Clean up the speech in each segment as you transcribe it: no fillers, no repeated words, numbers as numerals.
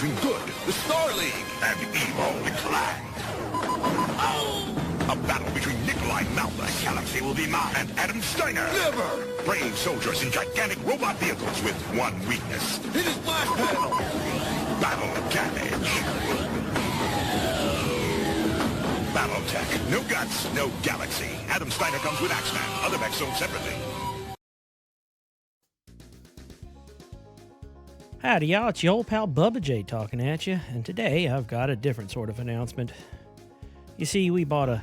between good, the Star League, and evil, the Clan. A battle between Nikolai Malta, Galaxy will be mine, and Adam Steiner. Never! Brave soldiers in gigantic robot vehicles with one weakness. It is blast panel! Battle damage. Battletech. No guts, no Galaxy. Adam Steiner comes with Axeman. Other mechs sold separately. Howdy y'all, it's your old pal Bubba J talking at you, and today I've got a different sort of announcement. You see, we bought a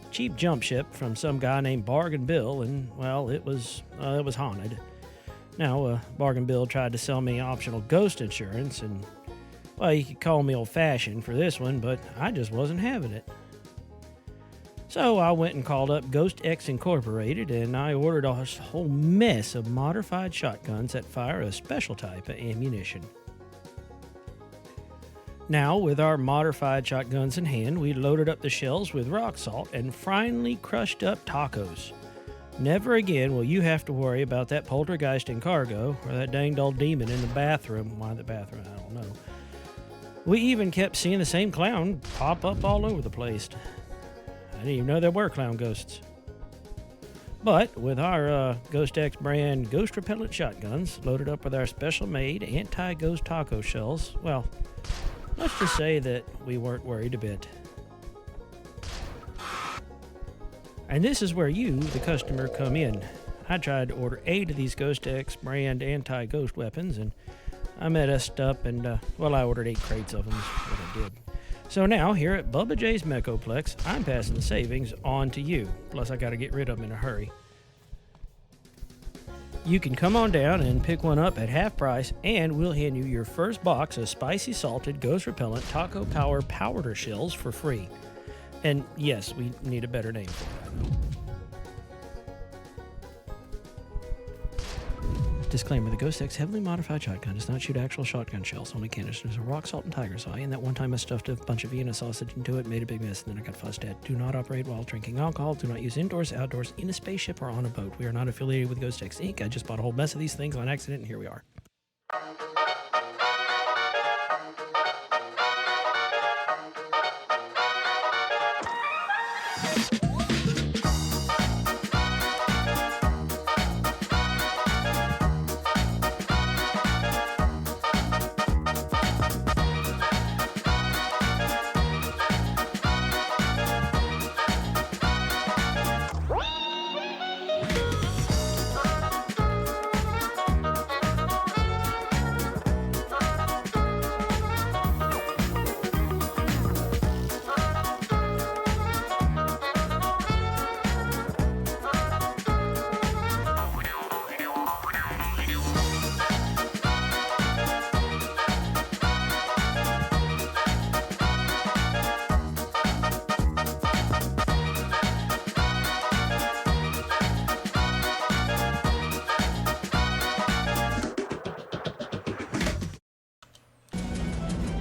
cheap jump ship from some guy named Bargain Bill, and, well, it was haunted. Now, Bargain Bill tried to sell me optional ghost insurance, and, well, you could call me old-fashioned for this one, but I just wasn't having it. So I went and called up Ghost X Incorporated, and I ordered a whole mess of modified shotguns that fire a special type of ammunition. Now, with our modified shotguns in hand, we loaded up the shells with rock salt and finely crushed up tacos. Never again will you have to worry about that poltergeist in cargo or that danged old demon in the bathroom. Why the bathroom? I don't know. We even kept seeing the same clown pop up all over the place. I didn't even know there were clown ghosts. But with our Ghost X brand ghost repellent shotguns loaded up with our special-made anti-ghost taco shells, well, let's just say that we weren't worried a bit. And this is where you, the customer, come in. I tried to order 8 of these Ghost X brand anti-ghost weapons, and I messed up, and, I ordered 8 crates of them, is what I did. So now, here at Bubba J's Mechoplex, I'm passing the savings on to you. Plus, I gotta get rid of them in a hurry. You can come on down and pick one up at half price, and we'll hand you your first box of spicy salted ghost repellent taco power powder shells for free. And yes, we need a better name for that. Disclaimer, the Ghost X heavily modified shotgun does not shoot actual shotgun shells, only canisters of rock salt and tiger's eye, and that one time I stuffed a bunch of Vienna sausage into it, made a big mess, and then I got fussed at. Do not operate while drinking alcohol, do not use indoors, outdoors, in a spaceship, or on a boat. We are not affiliated with Ghost X Inc. I just bought a whole mess of these things on accident, and here we are.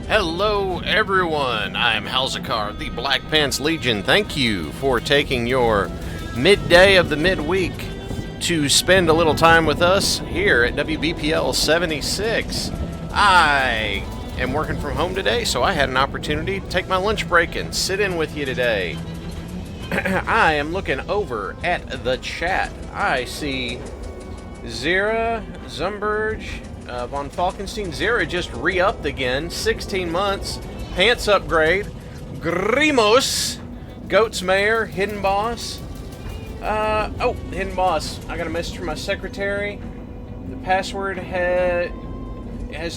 Hello everyone, I'm Halzikar, the Black Pants Legion. Thank you for taking your midday of the midweek to spend a little time with us here at WBPL 76. I am working from home today, so I had an opportunity to take my lunch break and sit in with you today. I am looking over at the chat. I see Zira, Zumberge, Von Falkenstein. Zira just re-upped again, 16 months, pants upgrade, Grimos, Goats Mayor, Hidden Boss. Hidden Boss, I got a message from my secretary. The password has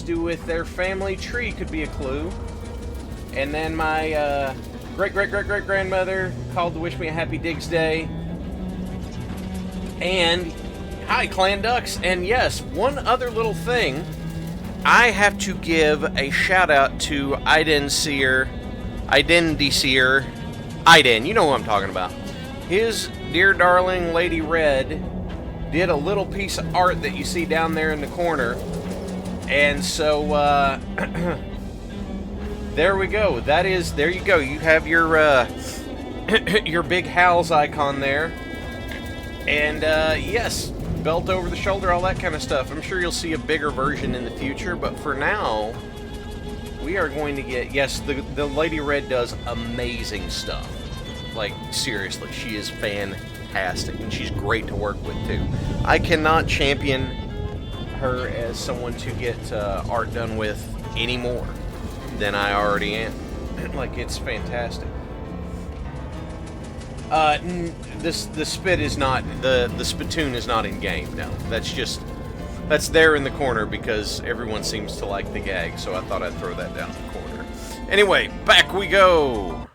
to do with their family tree, could be a clue. And then my great-great-great-great-grandmother called to wish me a happy Diggs Day. And hi, Clan Ducks. And yes, one other little thing. I have to give a shout out to Iden, you know who I'm talking about. His dear darling Lady Red did a little piece of art that you see down there in the corner. And so, there we go. There you go. You have your, your big Hal's icon there. And, yes, belt over the shoulder, all that kind of stuff. I'm sure you'll see a bigger version in the future, but for now, We are going to get... Yes, the Lady Red does amazing stuff. Like, seriously, she is fantastic, and she's great to work with, too. I cannot champion her as someone to get art done with any more than I already am. Like, it's fantastic. The spit is not... The spittoon is not in game, no. That's there in the corner because everyone seems to like the gag, so I thought I'd throw that down in the corner. Anyway, back we go!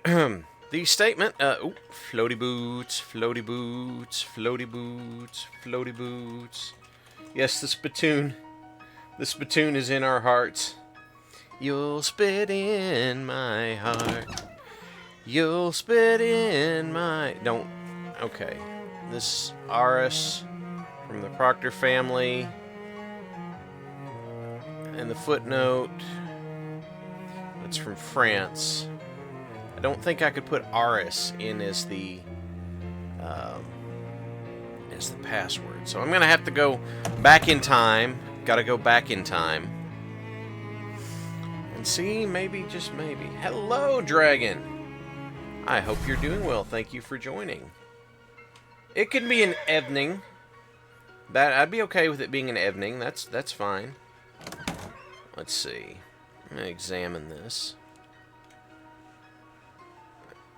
The statement, floaty boots, floaty boots, floaty boots, floaty boots. Yes, the spittoon is in our hearts. You'll spit in my heart. You'll spit in my... Don't... Okay. This Aris from the Proctor family. And the footnote. It's from France. I don't think I could put Aris in as the password. So I'm going to have to go back in time. Got to go back in time. And see, maybe, just maybe. Hello, Dragon. I hope you're doing well. Thank you for joining. It could be an evening. I'd be okay with it being an evening. That's fine. Let's see. I'm going to examine this.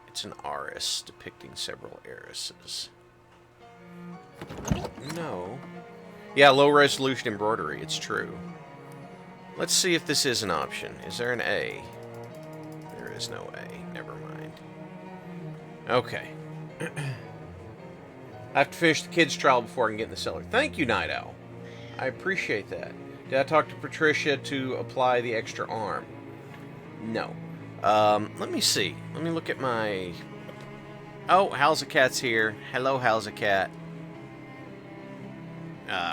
It's an Aris depicting several heiresses. No. Yeah, low resolution embroidery. It's true. Let's see if this is an option. Is there an A? There is no A. Never mind. Okay. I have to finish the kids' trial before I can get in the cellar. Thank you, Night Owl. I appreciate that. Did I talk to Patricia to apply the extra arm? No. Let me see. Let me look at my... Oh, Halzikat's here. Hello, Halzikat.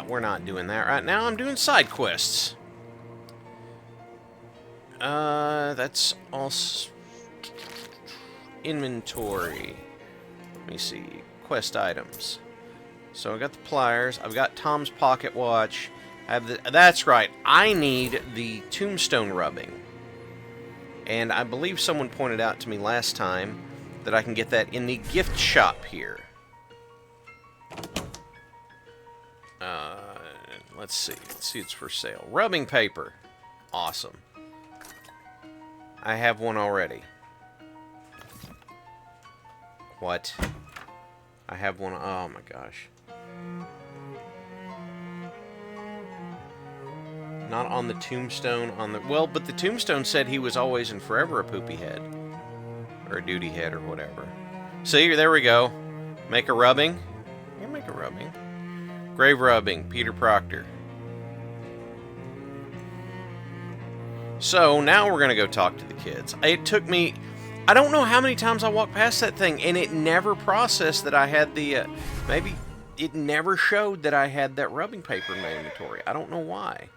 We're not doing that right now. I'm doing side quests. That's also... Inventory. Let me see. Quest items. So I got the pliers. I've got Tom's pocket watch. I have the... That's right. I need the tombstone rubbing. And I believe someone pointed out to me last time that I can get that in the gift shop here. Let's see. Let's see, it's for sale. Rubbing paper. Awesome. I have one already. What? I have one. Oh my gosh. Not on the tombstone. On the... Well, but the tombstone said he was always and forever a poopy head. Or a duty head or whatever. See, there we go. Make a rubbing. Yeah, make a rubbing. Grave rubbing. Peter Proctor. So, now we're going to go talk to the kids. It took me... I don't know how many times I walked past that thing, and it never processed that I had the... maybe it never showed that I had that rubbing paper in my inventory. I don't know why.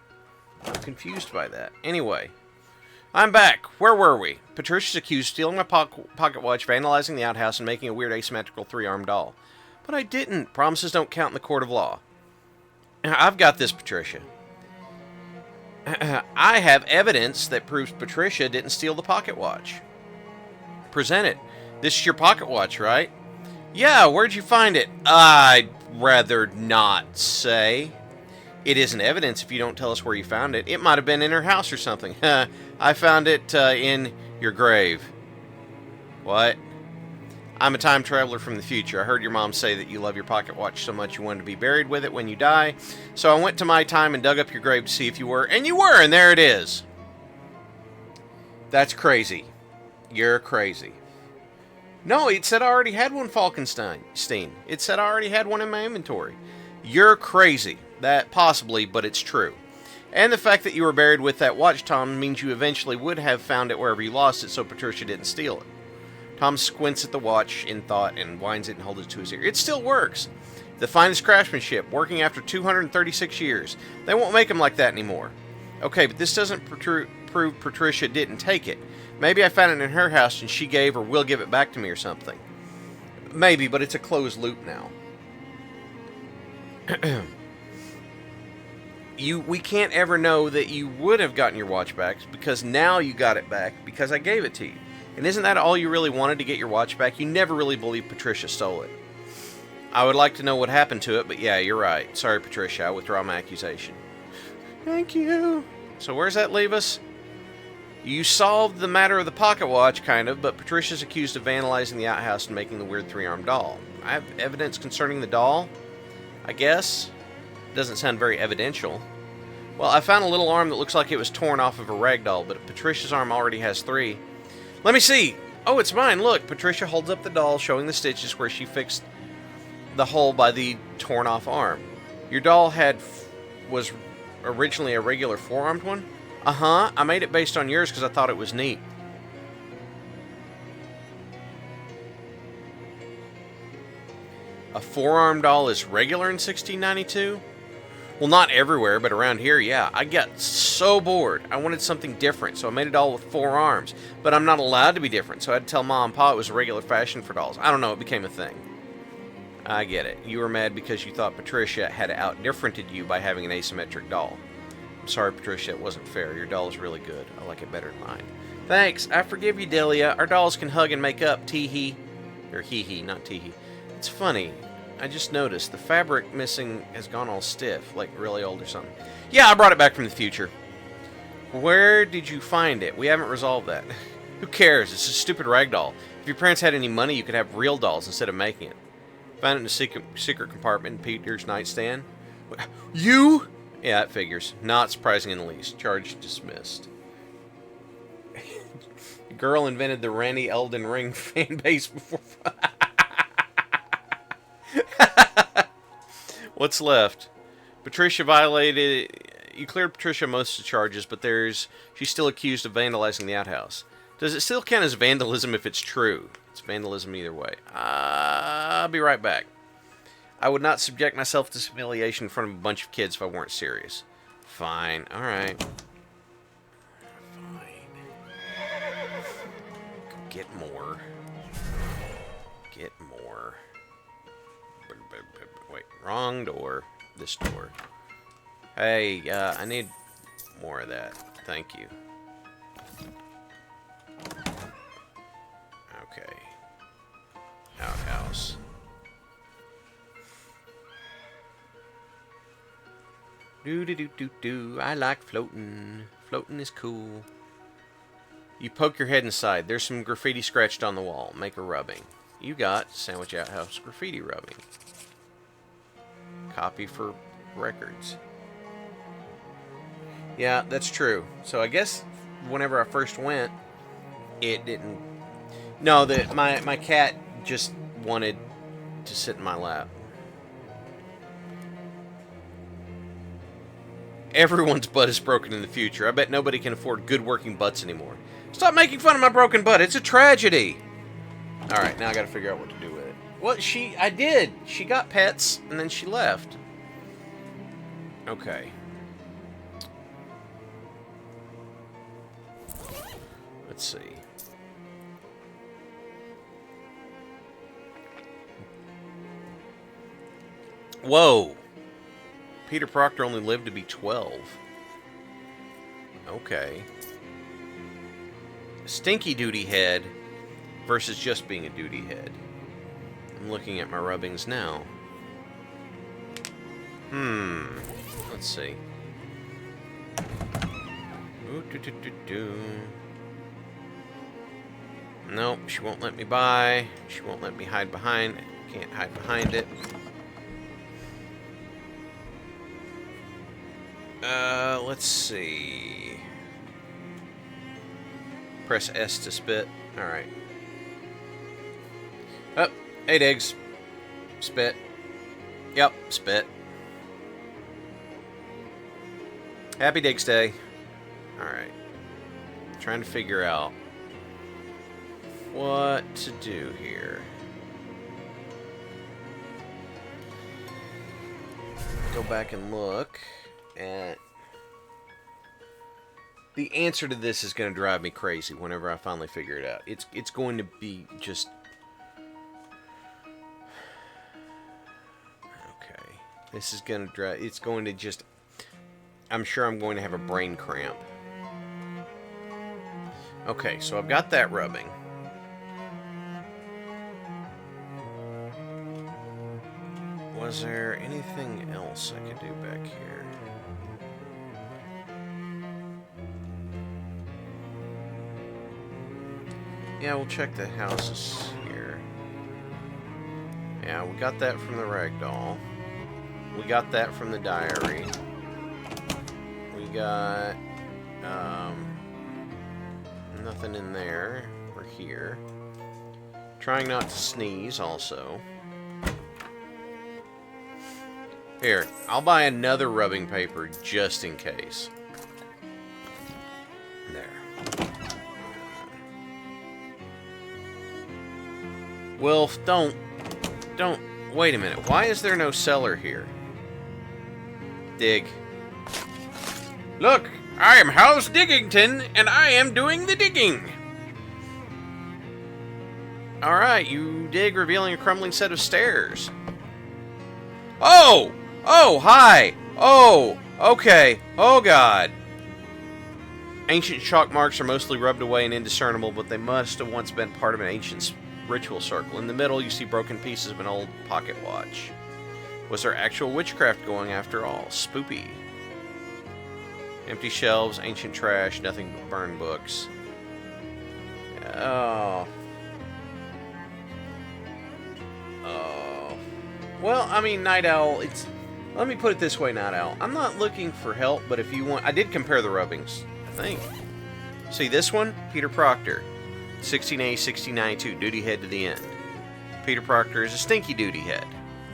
I'm confused by that. Anyway, I'm back. Where were we? Patricia's accused of stealing my pocket watch, vandalizing the outhouse, and making a weird asymmetrical three-armed doll. But I didn't. Promises don't count in the court of law. I've got this, Patricia. I have evidence that proves Patricia didn't steal the pocket watch. Present it. This is your pocket watch, right? Yeah, where'd you find it? I'd rather not say. It isn't evidence if you don't tell us where you found it. It might have been in her house or something. I found it in your grave. What? I'm a time traveler from the future. I heard your mom say that you love your pocket watch so much you wanted to be buried with it when you die. So I went to my time and dug up your grave to see if you were. And you were, and there it is. That's crazy. You're crazy. No, it said I already had one Falkenstein. It said I already had one in my inventory. You're crazy. That possibly, but it's true. And the fact that you were buried with that watch, Tom, means you eventually would have found it wherever you lost it, so Patricia didn't steal it. Tom squints at the watch in thought and winds it and holds it to his ear. It still works. The finest craftsmanship, working after 236 years. They won't make them like that anymore. Okay, but this doesn't prove Patricia didn't take it. Maybe I found it in her house and she gave or will give it back to me or something. Maybe, but it's a closed loop now. we can't ever know that you would have gotten your watch back because now you got it back because I gave it to you. And isn't that all you really wanted, to get your watch back? You never really believed Patricia stole it. I would like to know what happened to it, but yeah, you're right. Sorry, Patricia, I withdraw my accusation. Thank you. So where's that leave us? You solved the matter of the pocket watch, kind of, but Patricia's accused of vandalizing the outhouse and making the weird three-armed doll. I have evidence concerning the doll, I guess. Doesn't sound very evidential. Well, I found a little arm that looks like it was torn off of a rag doll, but Patricia's arm already has 3. Let me see. Oh, it's mine. Look, Patricia holds up the doll, showing the stitches where she fixed the hole by the torn off arm. Your doll was originally a regular 4-armed one? Uh-huh. I made it based on yours because I thought it was neat. A 4-armed doll is regular in 1692? Well, not everywhere, but around here, yeah. I got so bored. I wanted something different, so I made a doll with 4 arms. But I'm not allowed to be different, so I had to tell Mom and Pa it was a regular fashion for dolls. I don't know, it became a thing. I get it. You were mad because you thought Patricia had out-differented you by having an asymmetric doll. I'm sorry, Patricia, it wasn't fair. Your doll is really good. I like it better than mine. Thanks. I forgive you, Delia. Our dolls can hug and make up. Tee-hee. Or hee-hee, not tee-hee. It's funny. I just noticed the fabric missing has gone all stiff, like really old or something. Yeah, I brought it back from the future. Where did you find it? We haven't resolved that. Who cares? It's a stupid rag doll. If your parents had any money, you could have real dolls instead of making it. Found it in a secret compartment in Peter's nightstand. You? Yeah, it figures. Not surprising in the least. Charge dismissed. The girl invented the Randy Elden Ring fan base before... What's left? Patricia violated... You cleared Patricia most of the charges, but she's still accused of vandalizing the outhouse. Does it still count as vandalism if it's true? It's vandalism either way. I'll be right back. I would not subject myself to humiliation in front of a bunch of kids if I weren't serious. Fine. Alright. Fine. Get more. Get more. Wait, wrong door. This door. Hey, I need more of that. Thank you. Okay. Outhouse. Do. I like floating. Floating is cool. You poke your head inside. There's some graffiti scratched on the wall. Make a rubbing. You got Sandwich Outhouse graffiti rubbing. Copy for records. Yeah, that's true. So I guess whenever I first went, it didn't... No, my cat just wanted to sit in my lap. Everyone's butt is broken in the future. I bet nobody can afford good working butts anymore. Stop making fun of my broken butt. It's a tragedy. Alright, now I gotta figure out what to do with it. Well, I did. She got pets, and then she left. Okay. Let's see. Whoa. Peter Proctor only lived to be 12. Okay. Stinky duty head versus just being a duty head. I'm looking at my rubbings now. Let's see. Nope, she won't let me buy. She won't let me hide behind. Can't hide behind it. Let's see. Press S to spit. Alright. Oh, 8 eggs. Spit. Yep, spit. Happy Digs Day. Alright. Trying to figure out what to do here. Go back and look at... The answer to this is going to drive me crazy whenever I finally figure it out. It's going to be just... Okay. This is going to drive... It's going to just... I'm sure I'm going to have a brain cramp. Okay, so I've got that rubbing. Was there anything else I could do back here? Yeah, we'll check the houses here. Yeah, we got that from the ragdoll. We got that from the diary. We got nothing in there or here. Trying not to sneeze also. Here, I'll buy another rubbing paper just in case. There. Wilf, don't. Wait a minute. Why is there no cellar here? Dig. Look, I am House Diggington, and I am doing the digging. Alright, you dig, revealing a crumbling set of stairs. Oh! Oh, hi! Oh, okay. Oh, God. Ancient chalk marks are mostly rubbed away and indiscernible, but they must have once been part of an ancient ritual circle. In the middle, you see broken pieces of an old pocket watch. Was there actual witchcraft going after all? Spoopy. Empty shelves, ancient trash, nothing but burned books. Oh. Oh. Well, I mean, Night Owl, it's... Let me put it this way, Night Owl. I'm not looking for help, but if you want... I did compare the rubbings, I think. See, this one, Peter Proctor. 16A, 1692, duty head to the end. Peter Proctor is a stinky duty head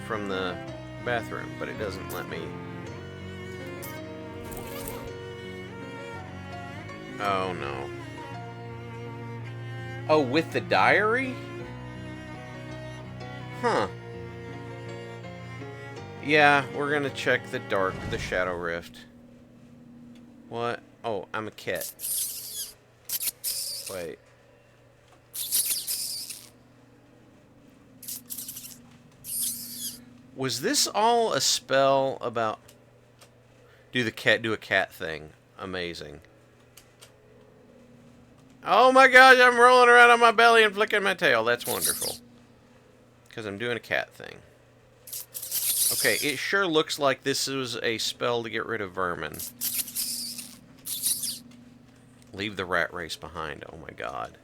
from the bathroom, but it doesn't let me... Oh, no. Oh, with the diary? Huh. Yeah, we're gonna check the Shadow Rift. What? Oh, I'm a cat. Wait. Was this all a spell about... Do a cat thing. Amazing. Oh my gosh, I'm rolling around on my belly and flicking my tail. That's wonderful. Because I'm doing a cat thing. Okay, it sure looks like this was a spell to get rid of vermin. Leave the rat race behind. Oh my god.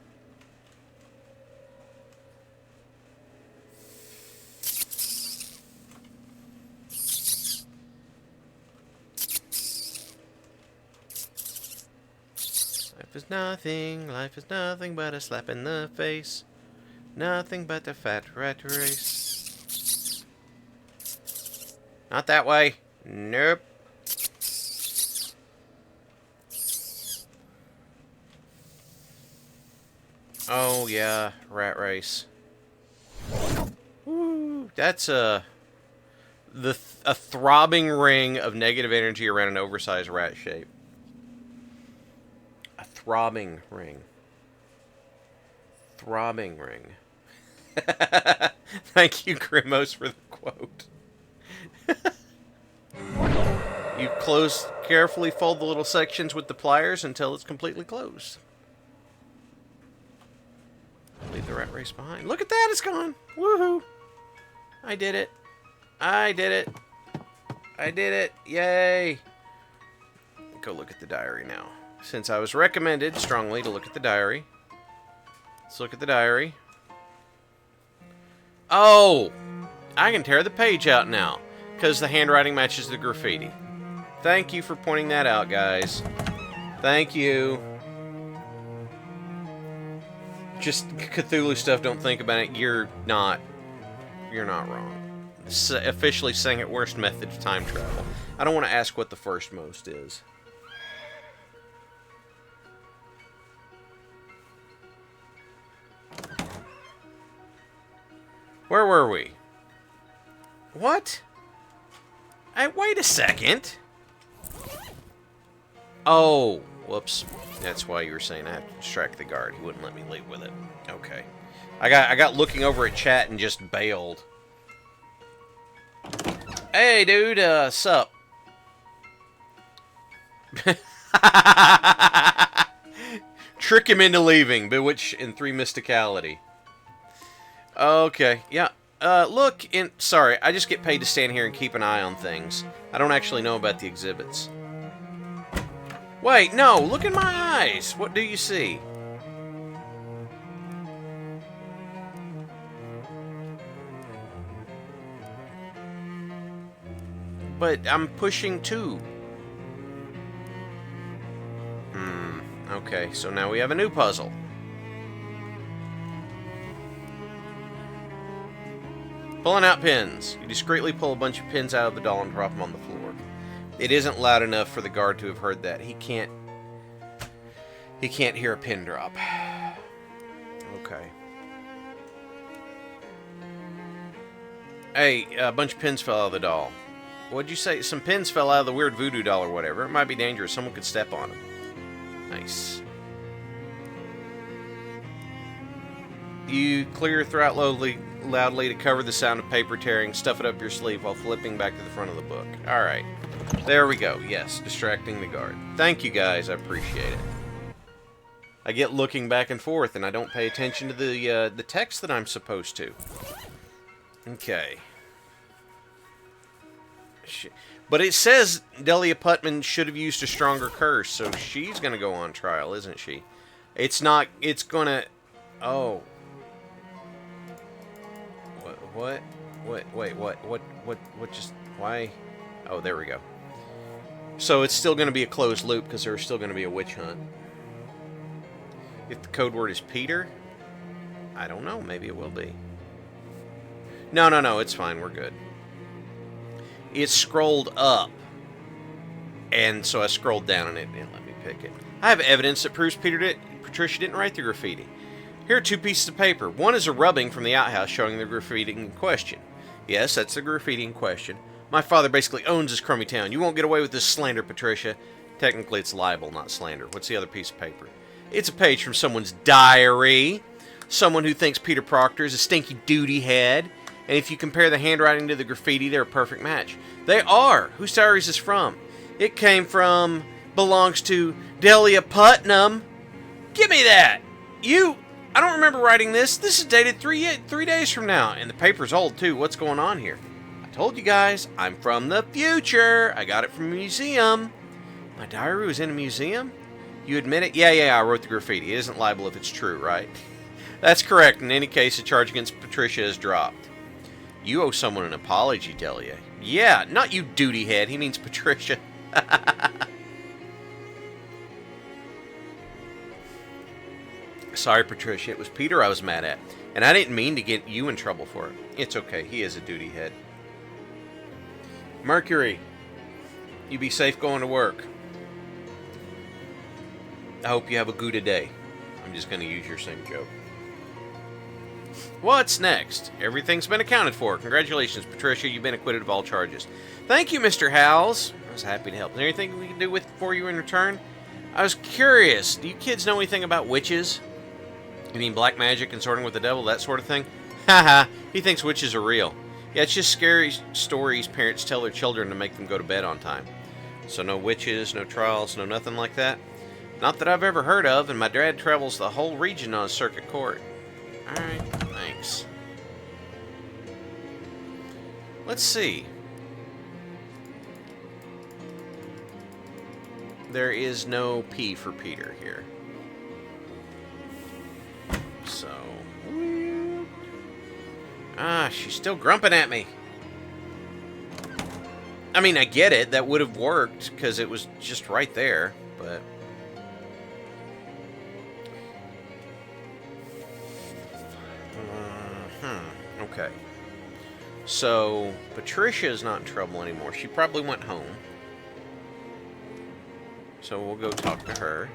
Life is nothing but a slap in the face. Nothing but a fat rat race. Not that way. Nope. Oh yeah, rat race. Woo, that's a throbbing ring of negative energy around an oversized rat shape. A throbbing ring. Throbbing ring. Thank you, Grimos, for the quote. You carefully fold the little sections with the pliers until it's completely closed. Leave the rat race behind. Look at that, it's gone. Woohoo! I did it. I did it. I did it. Yay! Go look at the diary now. Since I was recommended strongly to look at the diary. Let's look at the diary. Oh! I can tear the page out now, because the handwriting matches the graffiti. Thank you for pointing that out, guys. Thank you. Just Cthulhu stuff, don't think about it. You're not wrong. Officially second worst method of time travel. I don't want to ask what the first most is. Where were we? What? Wait a second. Oh, whoops. That's why you were saying I have to distract the guard. He wouldn't let me leave with it. Okay. I got looking over at chat and just bailed. Hey, dude, sup? Trick him into leaving. Bewitch in 3 Mysticality. Okay, yeah. Sorry, I just get paid to stand here and keep an eye on things. I don't actually know about the exhibits. Wait, no, look in my eyes. What do you see? But I'm pushing 2. Okay, so now we have a new puzzle. Pulling out pins. You discreetly pull a bunch of pins out of the doll and drop them on the floor. It isn't loud enough for the guard to have heard that. He can't hear a pin drop. Okay. Hey, a bunch of pins fell out of the doll. What'd you say? Some pins fell out of the weird voodoo doll or whatever. It might be dangerous. Someone could step on them. Nice. You clear your throat loudly to cover the sound of paper tearing, stuff it up your sleeve while flipping back to the front of the book. Alright. There we go. Yes, distracting the guard. Thank you, guys. I appreciate it. I get looking back and forth, and I don't pay attention to the text that I'm supposed to. Okay. But it says Delia Putman should have used a stronger curse, so she's going to go on trial, isn't she? It's not... It's going to... Oh. What? Wait, what just... Why? Oh, there we go. So it's still going to be a closed loop because there's still going to be a witch hunt. If the code word is Peter? I don't know. Maybe it will be. No. It's fine. We're good. It's scrolled up. And so I scrolled down and it didn't let me pick it. I have evidence that proves Patricia didn't write the graffiti. Here are 2 pieces of paper. One is a rubbing from the outhouse showing the graffiti in question. Yes, that's the graffiti in question. My father basically owns this crummy town. You won't get away with this slander, Patricia. Technically, it's libel, not slander. What's the other piece of paper? It's a page from someone's diary. Someone who thinks Peter Proctor is a stinky duty head. And if you compare the handwriting to the graffiti, they're a perfect match. They are. Whose diary is this from? It belongs to Delia Putnam. Give me that. I don't remember writing this. This is dated 3 days from now. And the paper's old, too. What's going on here? I told you guys, I'm from the future. I got it from a museum. My diary was in a museum? You admit it? Yeah, I wrote the graffiti. It isn't libel if it's true, right? That's correct. In any case, the charge against Patricia is dropped. You owe someone an apology, Delia. Yeah, not you duty head. He means Patricia. Sorry, Patricia. It was Peter I was mad at. And I didn't mean to get you in trouble for it. It's okay. He is a duty head. Mercury, you be safe going to work. I hope you have a good day. I'm just going to use your same joke. What's next? Everything's been accounted for. Congratulations, Patricia. You've been acquitted of all charges. Thank you, Mr. Howells. I was happy to help. Is there anything we can do for you in return? I was curious. Do you kids know anything about witches? You mean black magic and sorting with the devil, that sort of thing? Haha, he thinks witches are real. Yeah, it's just scary stories parents tell their children to make them go to bed on time. So no witches, no trials, no nothing like that? Not that I've ever heard of, and my dad travels the whole region on a circuit court. Alright, thanks. Let's see. There is no P for Peter here. So... she's still grumping at me. I mean, I get it. That would have worked, because it was just right there, but... Okay. So, Patricia is not in trouble anymore. She probably went home. So we'll go talk to her.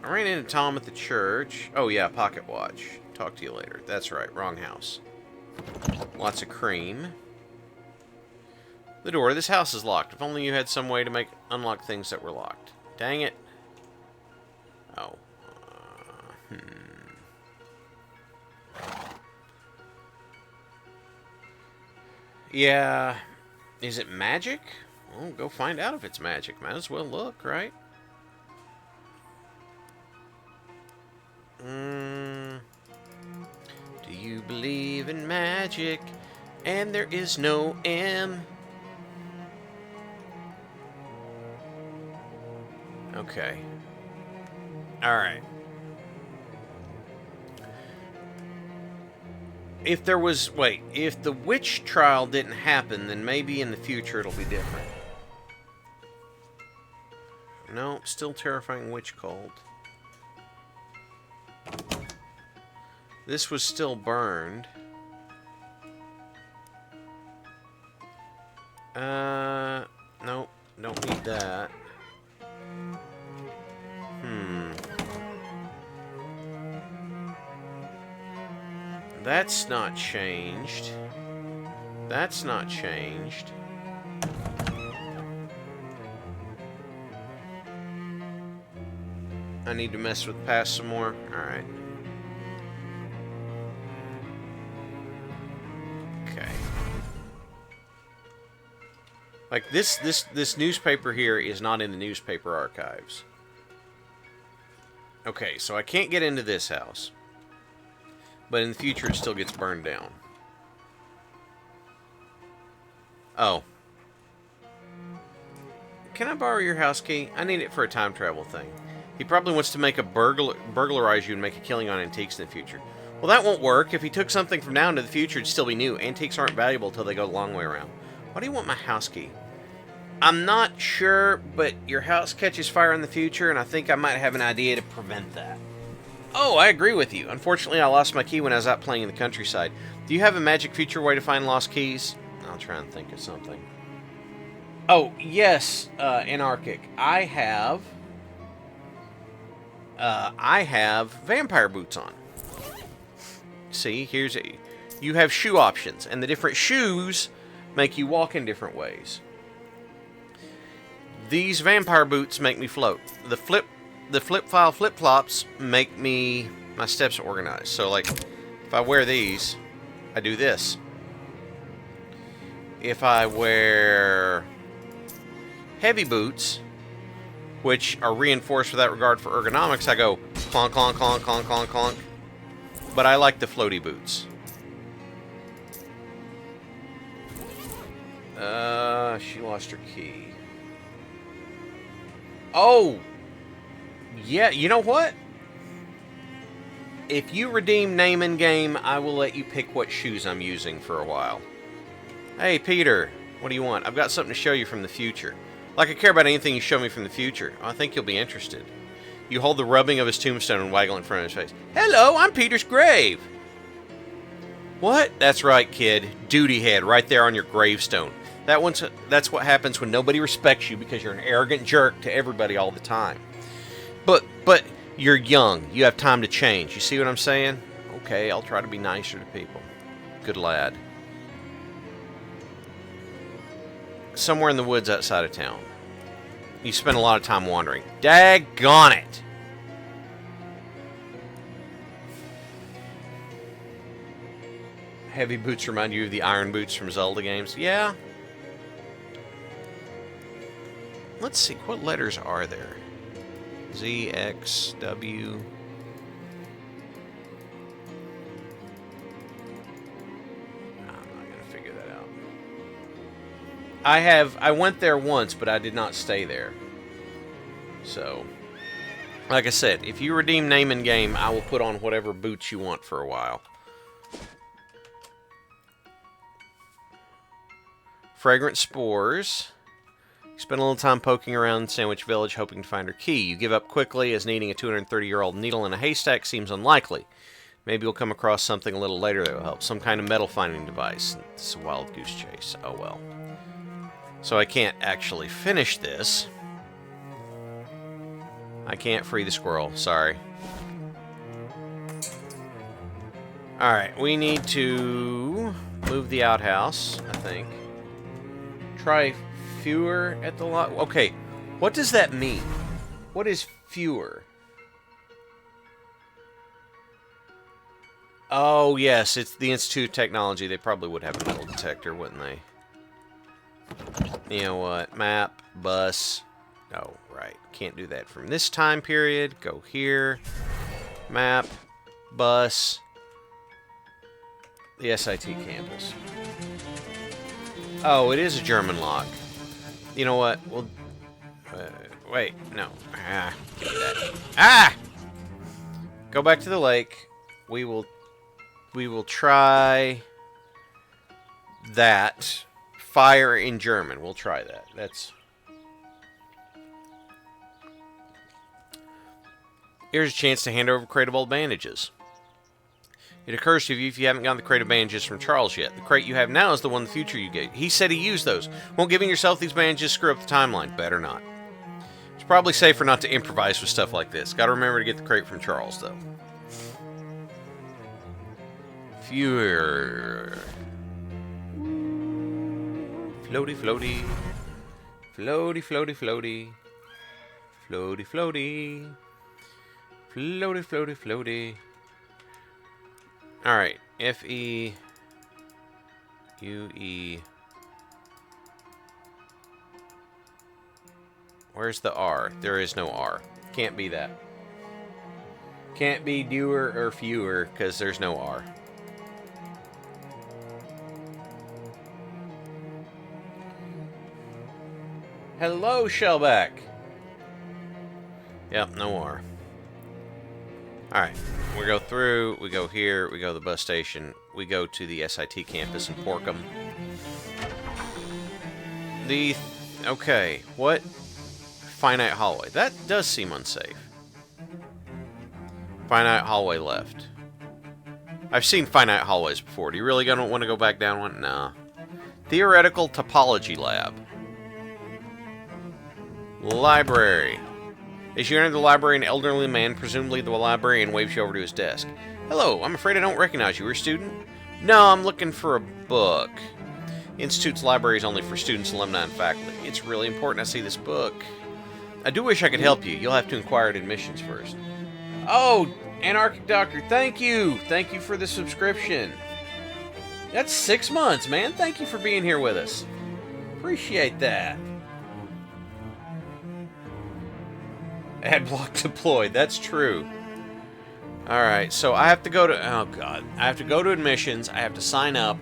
I ran into Tom at the church. Oh yeah, pocket watch. Talk to you later. That's right, wrong house. Lots of cream. The door to this house is locked. If only you had some way to unlock things that were locked. Dang it. Oh. Yeah, Is it magic? Well, go find out if it's magic. Might as well look, right? Do you believe in magic? And there is no M. Okay. Alright. If there was... Wait. If the witch trial didn't happen, then maybe in the future it'll be different. No, still terrifying witch cult. This was still burned. Nope. Don't need that. That's not changed. That's not changed. I need to mess with past some more. Alright. Okay. Like this newspaper here is not in the newspaper archives. Okay, so I can't get into this house. But in the future, it still gets burned down. Oh. Can I borrow your house key? I need it for a time travel thing. He probably wants to make a burglarize you and make a killing on antiques in the future. Well, that won't work. If he took something from now into the future, it'd still be new. Antiques aren't valuable until they go a long way around. Why do you want my house key? I'm not sure, but your house catches fire in the future, and I think I might have an idea to prevent that. Oh, I agree with you. Unfortunately, I lost my key when I was out playing in the countryside. Do you have a magic feature way to find lost keys? I'll try and think of something. Oh, yes, Anarchic. I have vampire boots on. See, you have shoe options, and the different shoes make you walk in different ways. These vampire boots make me float. The flip-file flip-flops make my steps organized. So, like, if I wear these, I do this. If I wear heavy boots, which are reinforced without regard for ergonomics, I go clonk, clonk, clonk, clonk, clonk, clonk. But I like the floaty boots. She lost her key. Oh! Yeah, you know what? If you redeem name in game, I will let you pick what shoes I'm using for a while. Hey, Peter, what do you want? I've got something to show you from the future. Like I care about anything you show me from the future. I think you'll be interested. You hold the rubbing of his tombstone and waggle in front of his face. Hello, I'm Peter's grave. What? That's right, kid. Duty head right there on your gravestone. That's what happens when nobody respects you because you're an arrogant jerk to everybody all the time. But you're young. You have time to change. You see what I'm saying? Okay, I'll try to be nicer to people. Good lad. Somewhere in the woods outside of town. You spend a lot of time wandering. Daggone it! Heavy boots remind you of the iron boots from Zelda games. Yeah. Let's see, what letters are there? Z, X, W. I'm not going to figure that out. I went there once, but I did not stay there. So, like I said, if you redeem name in game, I will put on whatever boots you want for a while. Fragrant spores. You spend a little time poking around Sandwich Village hoping to find her key. You give up quickly as needing a 230-year-old needle in a haystack seems unlikely. Maybe you'll come across something a little later that will help. Some kind of metal finding device. It's a wild goose chase. Oh well. So I can't actually finish this. I can't free the squirrel. Sorry. Alright, we need to move the outhouse, I think. Try fewer at the lot. Okay, what does that mean? What is fewer? Oh, yes, it's the Institute of Technology. They probably would have a metal detector, wouldn't they? You know what? Map, bus. Oh, right. Can't do that from this time period. Go here. Map, bus. The SIT campus. Oh, it is a German lock. You know what? Well, wait, no. Give me that. Go back to the lake. We will try that. Fire in German. We'll try that. Here's a chance to hand over a crate of old bandages. It occurs to you if you haven't gotten the crate of bandages from Charles yet. The crate you have now is the one in the future you get. He said he used those. Won't giving yourself these bandages screw up the timeline? Better not. It's probably safer not to improvise with stuff like this. Gotta remember to get the crate from Charles, though. Fewer. Floaty, floaty. Floaty, floaty, floaty. Floaty, floaty. Floaty, floaty, floaty. Alright. F-E-U-E. Where's the R? There is no R. Can't be that. Can't be doer or fewer, because there's no R. Hello, Shellback. Yep, no R. Alright, we go through, we go here, we go to the bus station, we go to the SIT campus in Porkham. Okay, what? Finite hallway. That does seem unsafe. Finite hallway left. I've seen finite hallways before. Do you really want to go back down one? Nah. Theoretical topology lab. Library. As you enter the library, an elderly man, presumably the librarian, waves you over to his desk. Hello, I'm afraid I don't recognize you. You're a student? No, I'm looking for a book. Institute's library is only for students, alumni, and faculty. It's really important I see this book. I do wish I could help you. You'll have to inquire at admissions first. Oh, Anarchic Doctor, thank you. Thank you for the subscription. That's 6 months, man. Thank you for being here with us. Appreciate that. Adblock deployed. That's true. Alright, so I have to go to... Oh, God. I have to go to admissions. I have to sign up.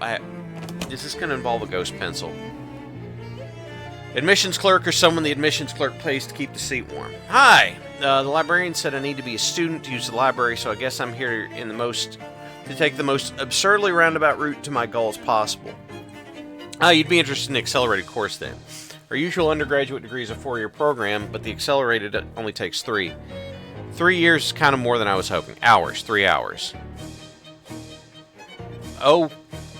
Is this going to involve a ghost pencil? Admissions clerk or someone the admissions clerk pays to keep the seat warm. Hi! The librarian said I need to be a student to use the library, so I guess I'm here to take the most absurdly roundabout route to my goal as possible. You'd be interested in the accelerated course then. Our usual undergraduate degree is a 4-year program, but the accelerated only takes 3. 3 years is kind of more than I was hoping. 3 hours.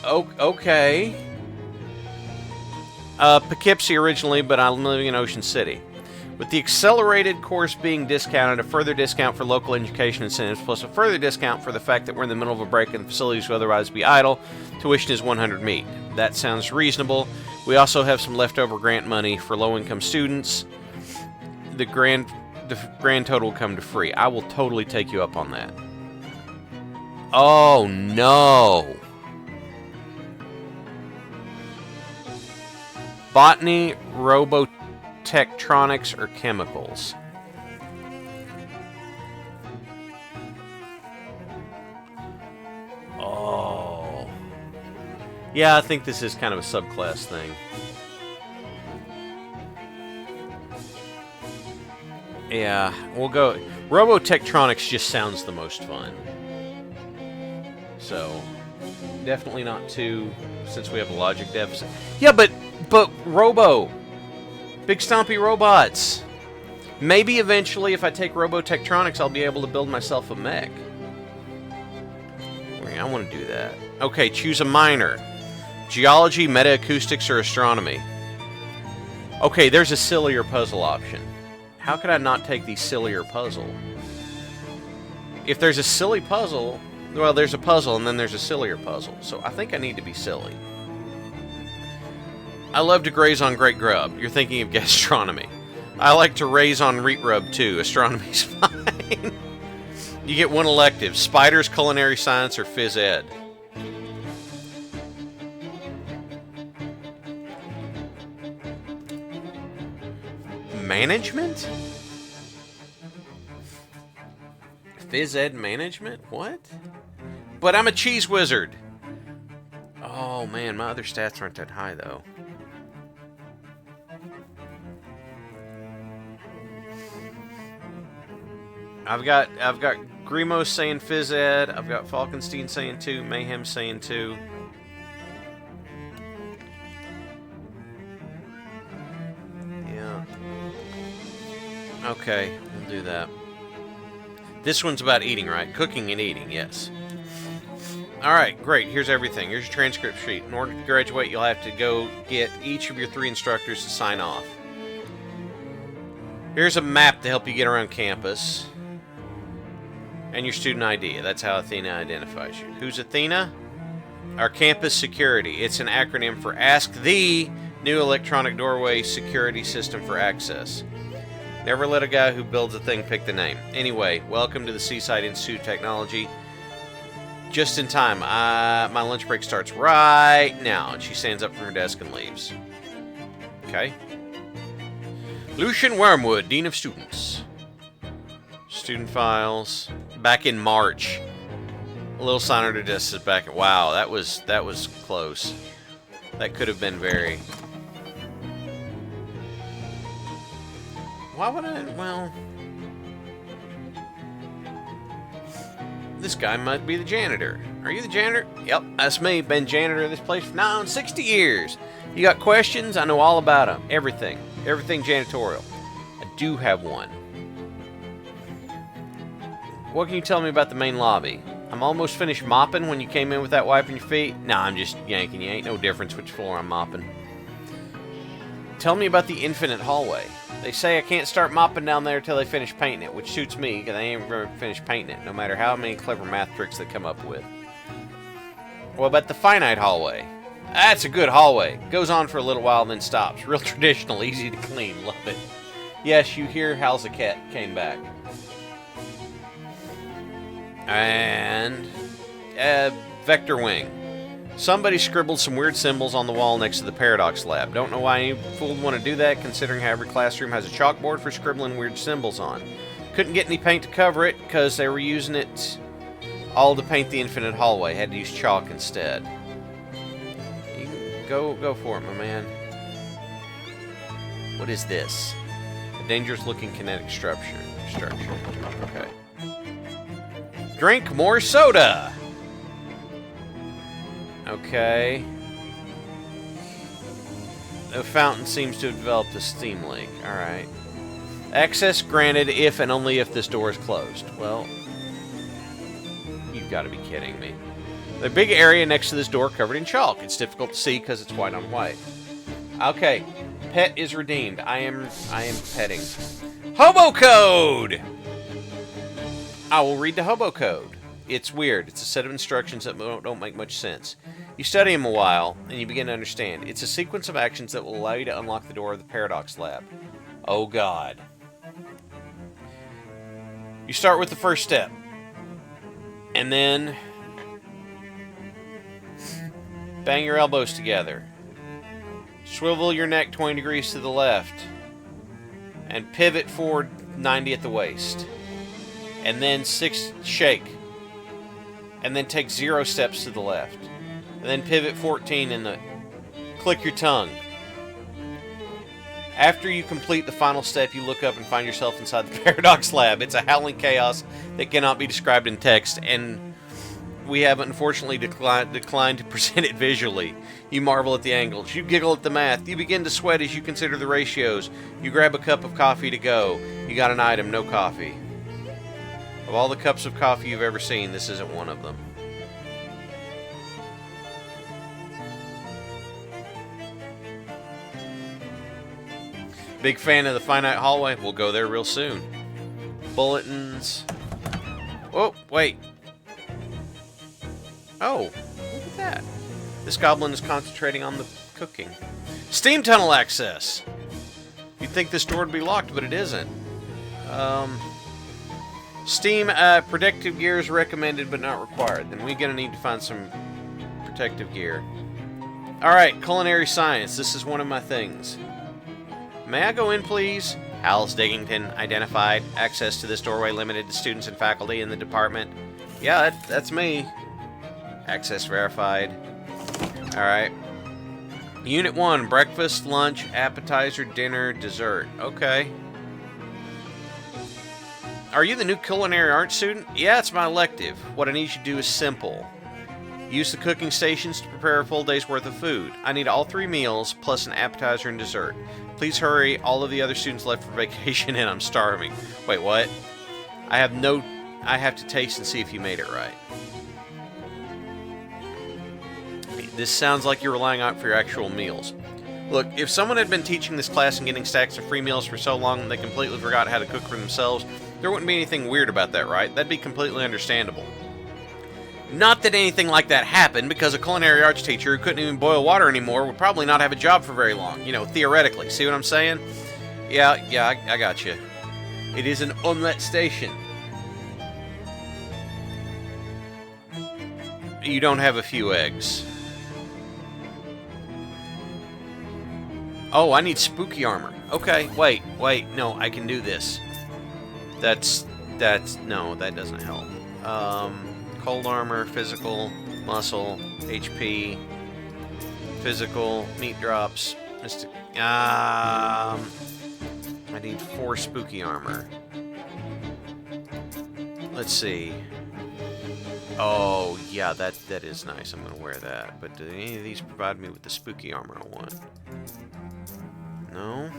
Okay. Poughkeepsie originally, but I'm living in Ocean City. With the accelerated course being discounted, a further discount for local education incentives, plus a further discount for the fact that we're in the middle of a break and the facilities would otherwise be idle, tuition is $100 meet. That sounds reasonable. We also have some leftover grant money for low-income students. The grand total will come to free. I will totally take you up on that. Oh, no. Botany, robotectronics, or chemicals? Oh. Yeah, I think this is kind of a subclass thing. Yeah, we'll go... Robotectronics just sounds the most fun. So, definitely not 2, since we have a logic deficit. Yeah, but Robo. Big stompy robots. Maybe eventually, if I take Robotectronics, I'll be able to build myself a mech. I want to do that. Okay, choose a minor. Geology, metaacoustics, or astronomy. Okay, there's a sillier puzzle option. How could I not take the sillier puzzle? If there's a silly puzzle... Well, there's a puzzle, and then there's a sillier puzzle. So I think I need to be silly. I love to graze on great grub. You're thinking of gastronomy. I like to raise on reet rub, too. Astronomy's fine. You get 1 elective. Spiders, culinary science, or phys ed. management? Phys ed management? What? But I'm a cheese wizard. Oh man, my other stats aren't that high though. I've got Grimo saying phys ed. I've got Falkenstein saying 2. Mayhem saying 2. Yeah. Okay, we'll do that. This one's about eating, right? Cooking and eating, yes. Alright, great. Here's everything. Here's your transcript sheet. In order to graduate, you'll have to go get each of your 3 instructors to sign off. Here's a map to help you get around campus. And your student ID. That's how Athena identifies you. Who's Athena? Our campus security. It's an acronym for Ask the New Electronic Doorway Security System for Access. Never let a guy who builds a thing pick the name. Anyway, welcome to the Seaside Institute of Technology. Just in time. My lunch break starts right now. And she stands up from her desk and leaves. Okay. Lucian Wormwood, Dean of Students. Student files. Back in March. A little sign under desk is back. Wow, that was close. That could have been very. Why would I? Well, this guy might be the janitor. Are you the janitor? Yep, that's me. Been janitor of this place for now 60 years. You got questions? I know all about them. Everything janitorial. I do have one. What can you tell me about the main lobby? I'm almost finished mopping when you came in with that wiping your feet. Nah, I'm just yanking you. Ain't no difference which floor I'm mopping. Tell me about the infinite hallway. They say I can't start mopping down there till they finish painting it, which suits me because they ain't going to finish painting it, no matter how many clever math tricks they come up with. What about the finite hallway? That's a good hallway. Goes on for a little while, then stops. Real traditional, easy to clean. Love it. Yes, you hear Halzikar came back. And Vector Wing. Somebody scribbled some weird symbols on the wall next to the Paradox Lab. Don't know why any fool would want to do that, considering how every classroom has a chalkboard for scribbling weird symbols on. Couldn't get any paint to cover it, because they were using it all to paint the infinite hallway. Had to use chalk instead. You can go for it, my man. What is this? A dangerous-looking kinetic structure. Okay. Drink more soda! Okay. The fountain seems to have developed a steam leak. Alright. Access granted if and only if this door is closed. Well, you've got to be kidding me. The big area next to this door covered in chalk. It's difficult to see because it's white on white. Okay. Pet is redeemed. I am petting. Hobo code! I will read the hobo code. It's weird. It's a set of instructions that don't make much sense. You study them a while, and you begin to understand. It's a sequence of actions that will allow you to unlock the door of the Paradox Lab. Oh, God. You start with the first step. And then bang your elbows together. Swivel your neck 20 degrees to the left. And pivot forward 90 at the waist. And then 6 shake. And then take 0 steps to the left. And then pivot 14 and click your tongue. After you complete the final step, you look up and find yourself inside the Paradox Lab. It's a howling chaos that cannot be described in text, and we have unfortunately declined to present it visually. You marvel at the angles. You giggle at the math. You begin to sweat as you consider the ratios. You grab a cup of coffee to go. You got an item, no coffee. Of all the cups of coffee you've ever seen, this isn't one of them. Big fan of the finite hallway. We'll go there real soon. Bulletins. Oh, wait. Oh, look at that. This goblin is concentrating on the cooking. Steam tunnel access. You'd think this door would be locked, but it isn't. Steam protective gear is recommended but not required. Then we're going to need to find some protective gear. Alright, culinary science. This is one of my things. May I go in, please? Alice Diggington identified. Access to this doorway limited to students and faculty in the department. Yeah, that's me. Access verified. Alright. Unit 1, breakfast, lunch, appetizer, dinner, dessert. Okay. Are you the new culinary arts student? Yeah, it's my elective. What I need you to do is simple. Use the cooking stations to prepare a full day's worth of food. I need all 3 meals, plus an appetizer and dessert. Please hurry, all of the other students left for vacation and I'm starving. Wait, what? I have to taste and see if you made it right. This sounds like you're relying on it for your actual meals. Look, if someone had been teaching this class and getting stacks of free meals for so long they completely forgot how to cook for themselves, there wouldn't be anything weird about that, right? That'd be completely understandable. Not that anything like that happened, because a culinary arts teacher who couldn't even boil water anymore would probably not have a job for very long. You know, theoretically. See what I'm saying? Yeah, I got you. It is an omelette station. You don't have a few eggs. Oh, I need spooky armor. Okay, wait, no, I can do this. No, that doesn't help. Cold armor, physical, muscle, HP, physical, meat drops, mystic. I need 4 spooky armor. Let's see. Oh, yeah, that is nice. I'm gonna wear that. But do any of these provide me with the spooky armor I want? No?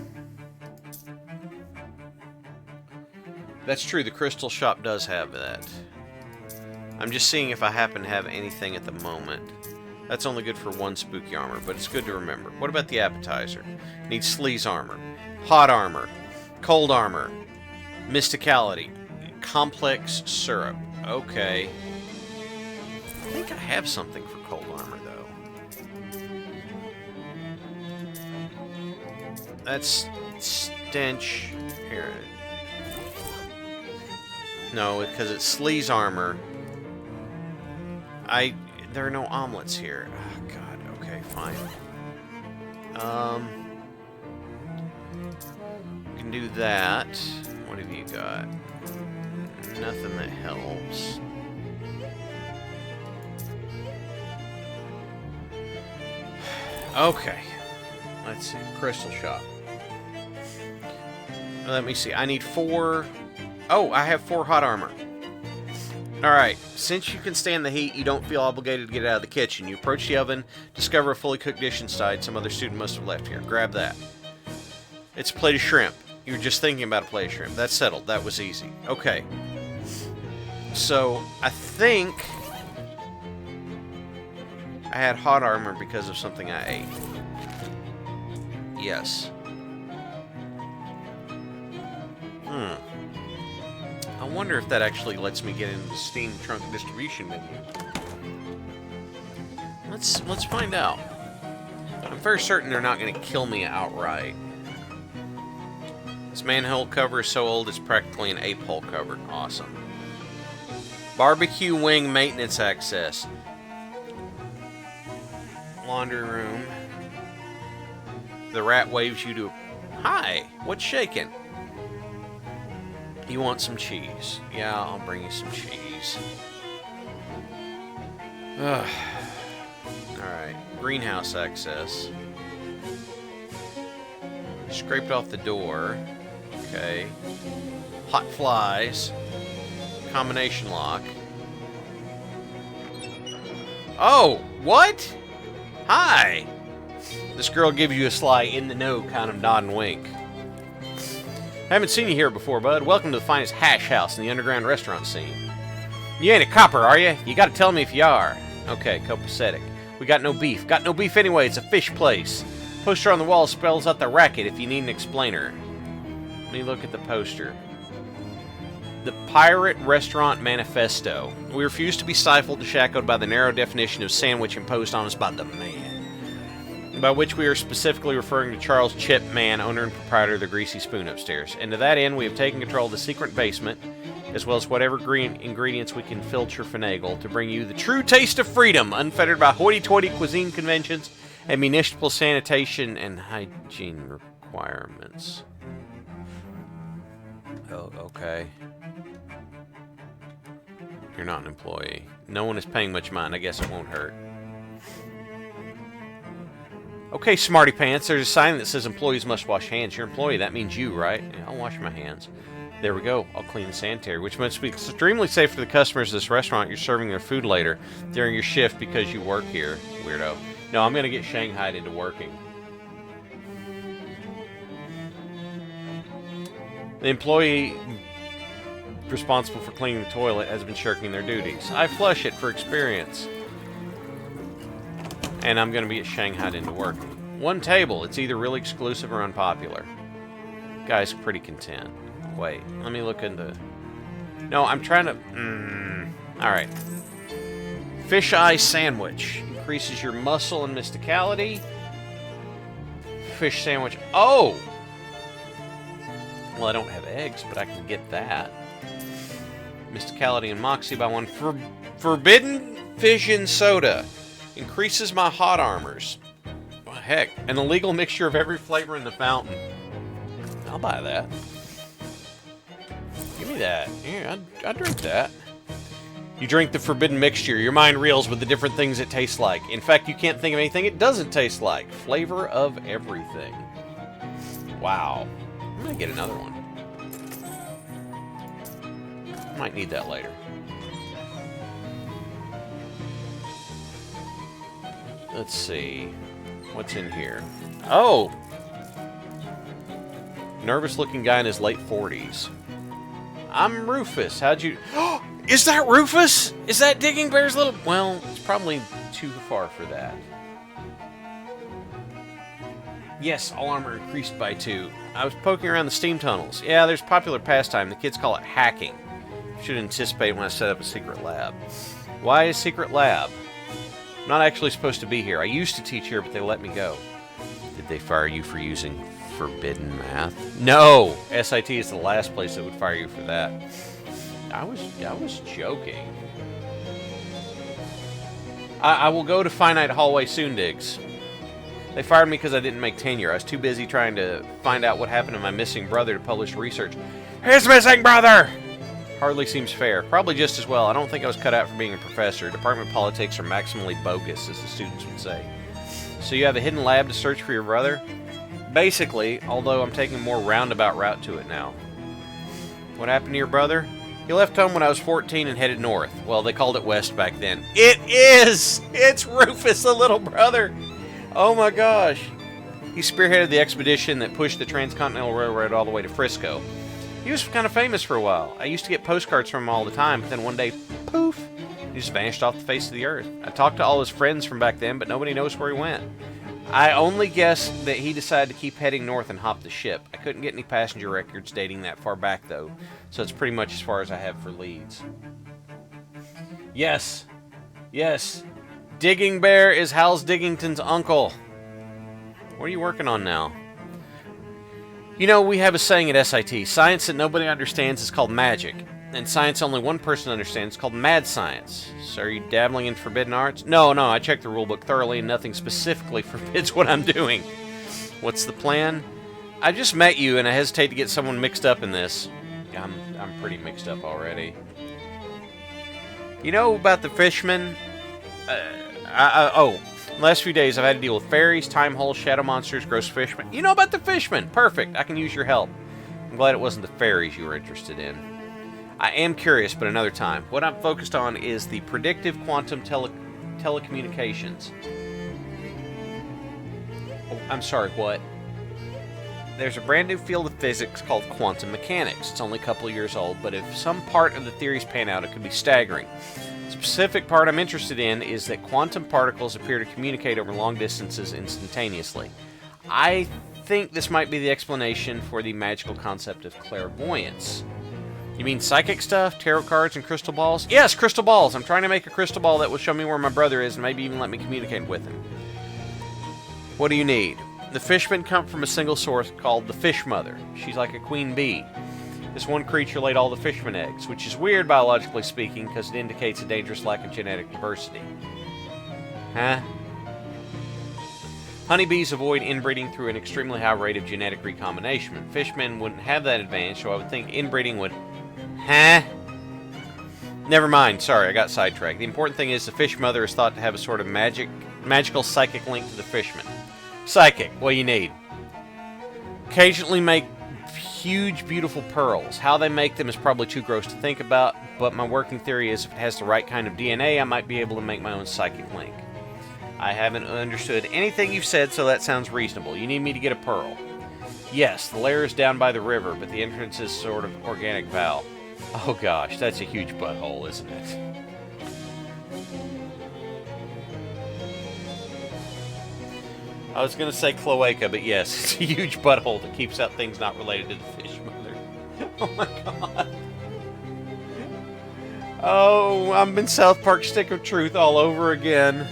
That's true, the crystal shop does have that. I'm just seeing if I happen to have anything at the moment. That's only good for 1 spooky armor, but it's good to remember. What about the appetizer? Need sleaze armor, hot armor, cold armor, mysticality, complex syrup. Okay. I think I have something for cold armor, though. That's stench. Here. No, because it's sleaze armor. There are no omelets here. Oh, God. Okay, fine. Can do that. What have you got? Nothing that helps. Okay. Let's see. Crystal shop. Let me see. I need 4... Oh, I have 4 hot armor. Alright. Since you can stand the heat, you don't feel obligated to get out of the kitchen. You approach the oven, discover a fully cooked dish inside. Some other student must have left here. Grab that. It's a plate of shrimp. You were just thinking about a plate of shrimp. That's settled. That was easy. Okay. So, I think I had hot armor because of something I ate. Yes. I wonder if that actually lets me get into the Steam trunk distribution menu. Let's find out. I'm very certain they're not going to kill me outright. This manhole cover is so old it's practically an ape hole cover. Awesome. Barbecue wing maintenance access. Laundry room. The rat waves you to... Hi! What's shaking? You want some cheese? Yeah, I'll bring you some cheese. Alright. Greenhouse access. Scraped off the door. Okay. Hot flies. Combination lock. Oh! What? Hi! This girl gives you a sly in-the-know kind of nod and wink. Haven't seen you here before, bud. Welcome to the finest hash house in the underground restaurant scene. You ain't a copper, are you? You gotta tell me if you are. Okay, copacetic. We got no beef. Got no beef anyway, it's a fish place. Poster on the wall spells out the racket if you need an explainer. Let me look at the poster. The Pirate Restaurant Manifesto. We refuse to be stifled and shackled by the narrow definition of sandwich imposed on us by the man. By which we are specifically referring to Charles Chipman, owner and proprietor of the Greasy Spoon upstairs. And to that end, we have taken control of the secret basement, as well as whatever green ingredients we can filter finagle to bring you the true taste of freedom, unfettered by hoity-toity cuisine conventions and municipal sanitation and hygiene requirements. Oh, okay. You're not an employee. No one is paying much mind. I guess it won't hurt. Okay, smarty pants. There's a sign that says employees must wash hands. You're an employee. That means you, right? Yeah, I'll wash my hands. There we go. I'll clean the sanitary, which must be extremely safe for the customers of this restaurant. You're serving their food later during your shift because you work here, weirdo. No, I'm going to get shanghaied into working. The employee responsible for cleaning the toilet has been shirking their duties. I flush it for experience. And I'm going to be at shanghaied into working. One table. It's either really exclusive or unpopular. Guy's pretty content. Wait, let me look into... No, I'm trying to... Alright. Fish eye sandwich. Increases your muscle and mysticality. Fish sandwich. Oh! Well, I don't have eggs, but I can get that. Mysticality and moxie by one. Forbidden fission soda. Increases my hot armors. What the heck? An illegal mixture of every flavor in the fountain. I'll buy that. Give me that. Yeah, I'd drink that. You drink the forbidden mixture. Your mind reels with the different things it tastes like. In fact, you can't think of anything it doesn't taste like. Flavor of everything. Wow. I'm gonna get another one. Might need that later. Let's see. What's in here? Oh! Nervous-looking guy in his late 40s. I'm Rufus. How'd you... Is that Rufus? Is that Digging Bear's little... Well, it's probably too far for that. Yes, all armor increased by 2. I was poking around the steam tunnels. Yeah, there's popular pastime. The kids call it hacking. Should anticipate when I set up a secret lab. Why a secret lab? I'm not actually supposed to be here. I used to teach here, but they let me go. Did they fire you for using forbidden math? No! SIT is the last place that would fire you for that. I was joking. I will go to Finite Hallway soon, Diggs. They fired me because I didn't make tenure. I was too busy trying to find out what happened to my missing brother to publish research. His missing brother! Hardly seems fair. Probably just as well. I don't think I was cut out for being a professor. Department politics are maximally bogus, as the students would say. So you have a hidden lab to search for your brother? Basically, although I'm taking a more roundabout route to it now. What happened to your brother? He left home when I was 14 and headed north. Well, they called it west back then. It is! It's Rufus, the little brother! Oh my gosh. He spearheaded the expedition that pushed the Transcontinental Railroad all the way to Frisco. He was kind of famous for a while. I used to get postcards from him all the time, but then one day, poof, he just vanished off the face of the earth. I talked to all his friends from back then, but nobody knows where he went. I only guess that he decided to keep heading north and hop the ship. I couldn't get any passenger records dating that far back, though, so it's pretty much as far as I have for leads. Yes. Yes. Digging Bear is Hal's Diggington's uncle. What are you working on now? You know, we have a saying at SIT, science that nobody understands is called magic, and science only one person understands is called mad science. So are you dabbling in forbidden arts? No, I checked the rulebook thoroughly and nothing specifically forbids what I'm doing. What's the plan? I just met you and I hesitate to get someone mixed up in this. I'm pretty mixed up already. You know about the fishmen? Last few days I've had to deal with fairies, time holes, shadow monsters, gross fishmen. You know about the fishmen? Perfect. I can use your help. I'm glad it wasn't the fairies you were interested in. I am curious, but another time. What I'm focused on is the predictive quantum telecommunications. Oh, I'm sorry, what? There's a brand new field of physics called quantum mechanics. It's only a couple of years old, but if some part of the theories pan out, it could be staggering. The specific part I'm interested in is that quantum particles appear to communicate over long distances instantaneously. I think this might be the explanation for the magical concept of clairvoyance. You mean psychic stuff? Tarot cards and crystal balls? Yes, crystal balls! I'm trying to make a crystal ball that will show me where my brother is and maybe even let me communicate with him. What do you need? The fishmen come from a single source called the fish mother. She's like a queen bee. This one creature laid all the fishermen eggs, which is weird biologically speaking because it indicates a dangerous lack of genetic diversity. Huh? Honeybees avoid inbreeding through an extremely high rate of genetic recombination. Fishmen wouldn't have that advantage, so I would think inbreeding would... Huh? Never mind. Sorry, I got sidetracked. The important thing is the fish mother is thought to have a sort of magical psychic link to the fishman. Psychic. What do you need? Occasionally make huge, beautiful pearls. How they make them is probably too gross to think about, but my working theory is if it has the right kind of DNA, I might be able to make my own psychic link. I haven't understood anything you've said, so that sounds reasonable. You need me to get a pearl. Yes, the lair is down by the river, but the entrance is sort of organic vow. Oh gosh, that's a huge butthole, isn't it? I was going to say cloaca, but yes, it's a huge butthole that keeps out things not related to the fish mother. Oh my god. Oh, I'm in South Park Stick of Truth all over again.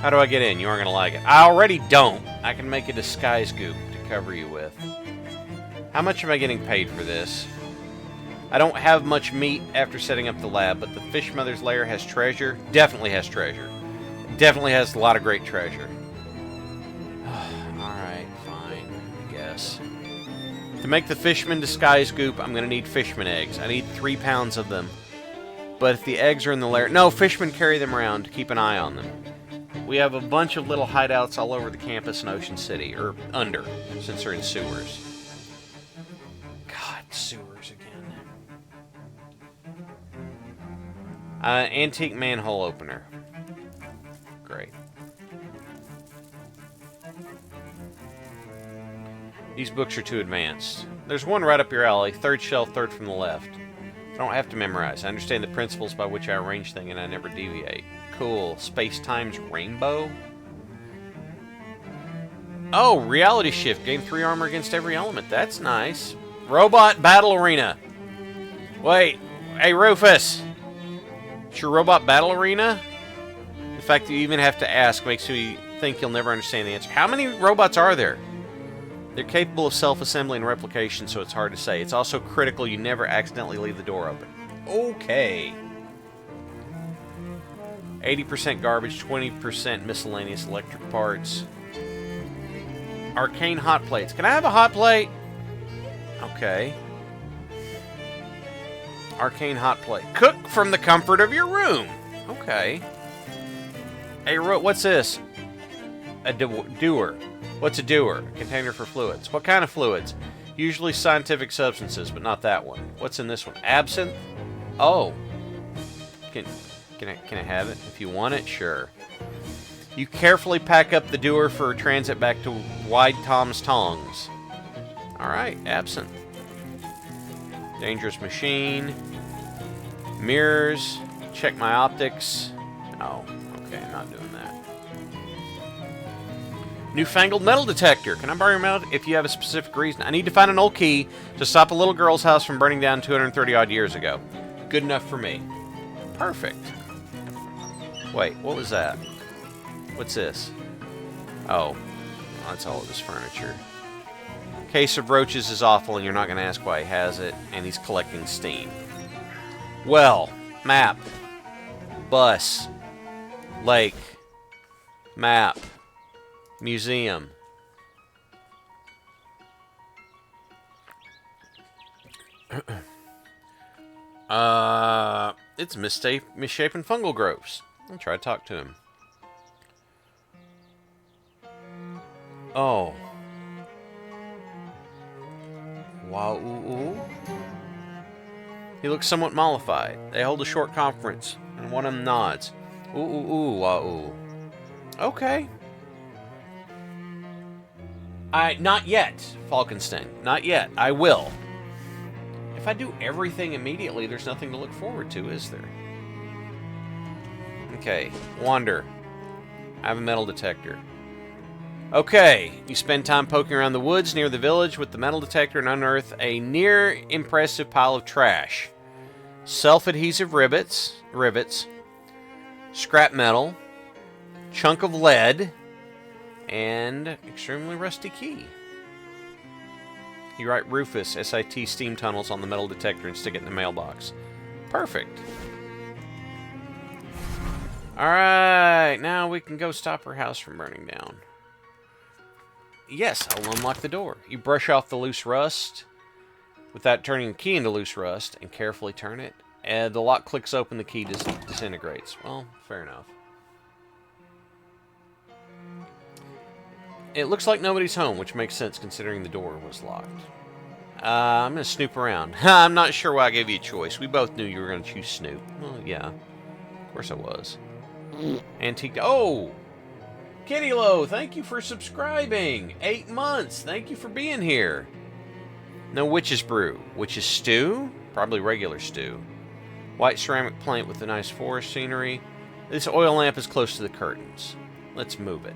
How do I get in? You aren't going to like it. I already don't. I can make a disguise goop to cover you with. How much am I getting paid for this? I don't have much meat after setting up the lab, but the fish mother's lair has treasure. Definitely has treasure. Definitely has a lot of great treasure. Alright, fine, I guess. To make the fishman disguise goop, I'm going to need fishman eggs. I need 3 pounds of them. But if the eggs are in the lair... No, fishmen carry them around to keep an eye on them. We have a bunch of little hideouts all over the campus in Ocean City. Or under, since they're in sewers. God, sewers again. Antique manhole opener. Great. These books are too advanced. There's one right up your alley, 3rd shelf, 3rd from the left. I don't have to memorize. I understand the principles by which I arrange things and I never deviate. Cool. Space-Time's Rainbow? Oh, Reality Shift. Gain 3 armor against every element. That's nice. Robot Battle Arena. Wait. Hey, Rufus. It's your Robot Battle Arena? The fact that you even have to ask makes me think you'll never understand the answer. How many robots are there? They're capable of self-assembly and replication, so it's hard to say. It's also critical you never accidentally leave the door open. Okay. 80% garbage, 20% miscellaneous electric parts. Arcane hot plates. Can I have a hot plate? Okay. Arcane hot plate. Cook from the comfort of your room. Okay. Hey, what's this? A doer. What's a doer? A container for fluids. What kind of fluids? Usually scientific substances, but not that one. What's in this one? Absinthe? Oh. Can I have it? If you want it, sure. You carefully pack up the doer for transit back to Wide Tom's Tongs. Alright, absinthe. Dangerous machine. Mirrors. Check my optics. Oh, okay, not doing that. Newfangled metal detector. Can I borrow your metal if you have a specific reason? I need to find an old key to stop a little girl's house from burning down 230 odd years ago. Good enough for me. Perfect. Wait, what was that? What's this? Oh, that's all of his furniture. Case of roaches is awful, and you're not going to ask why he has it, and he's collecting steam. Well, map. Bus. Lake. Map. Museum. It's misshapen fungal growths. I'll try to talk to him. Oh. Wow. Ooh. He looks somewhat mollified. They hold a short conference, and one of them nods. Ooh, ooh, ooh, wow. Okay. Not yet, Falkenstein. Not yet. I will. If I do everything immediately, there's nothing to look forward to, is there? Okay, wander. I have a metal detector. Okay, you spend time poking around the woods near the village with the metal detector and unearth a near impressive pile of trash. Self-adhesive rivets, scrap metal, chunk of lead, and extremely rusty key. You write Rufus, SIT steam tunnels on the metal detector and stick it in the mailbox. Perfect. Alright, now we can go stop her house from burning down. Yes, I'll unlock the door. You brush off the loose rust without turning the key into loose rust and carefully turn it. And the lock clicks open, the key disintegrates. Well, fair enough. It looks like nobody's home, which makes sense considering the door was locked. I'm going to snoop around. I'm not sure why I gave you a choice. We both knew you were going to choose snoop. Well, yeah. Of course I was. Antique... Oh! Kitty Low, thank you for subscribing. 8 months. Thank you for being here. No witch's brew. Witch's stew? Probably regular stew. White ceramic plate with the nice forest scenery. This oil lamp is close to the curtains. Let's move it.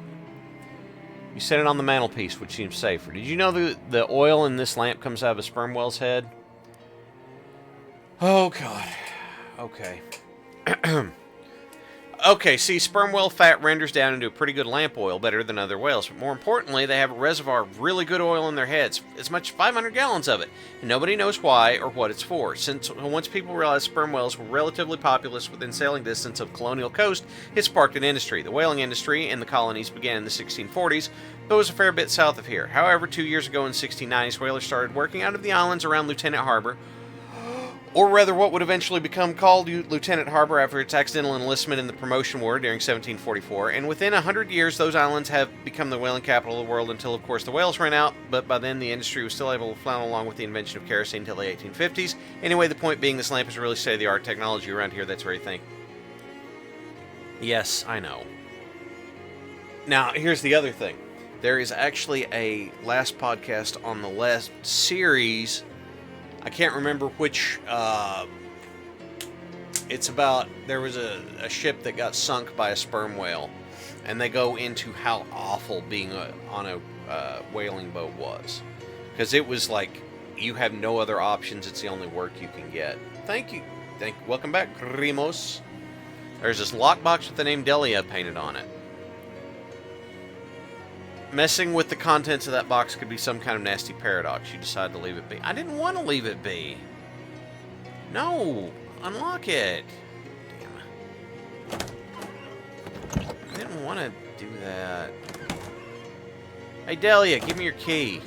You set it on the mantelpiece, which seems safer. Did you know the oil in this lamp comes out of a sperm whale's head? Oh, God. Okay. Okay, see, sperm whale fat renders down into a pretty good lamp oil, better than other whales. But more importantly, they have a reservoir of really good oil in their heads, as much as 500 gallons of it. And nobody knows why or what it's for. Since once people realized sperm whales were relatively populous within sailing distance of colonial coast, it sparked an industry. The whaling industry in the colonies began in the 1640s, but was a fair bit south of here. However, 2 years ago in the 1690s, whalers started working out of the islands around Lieutenant Harbor, or rather what would eventually become called Lieutenant Harbor after its accidental enlistment in the Promotion War during 1744, and within 100 years those islands have become the whaling capital of the world until, of course, the whales ran out, but by then the industry was still able to flound along with the invention of kerosene until the 1850s. Anyway, the point being, this lamp is really state-of-the-art technology around here. That's very thing. Yes, I know. Now, here's the other thing. There is actually a last podcast on the last series. I can't remember which, it's about, there was a ship that got sunk by a sperm whale, and they go into how awful being on a whaling boat was. Because it was like, you have no other options, it's the only work you can get. Thank you. Welcome back, Rimos. There's this lockbox with the name Delia painted on it. Messing with the contents of that box could be some kind of nasty paradox. You decide to leave it be. I didn't want to leave it be. No! Unlock it! Damn it. I didn't want to do that. Hey, Delia, give me your key.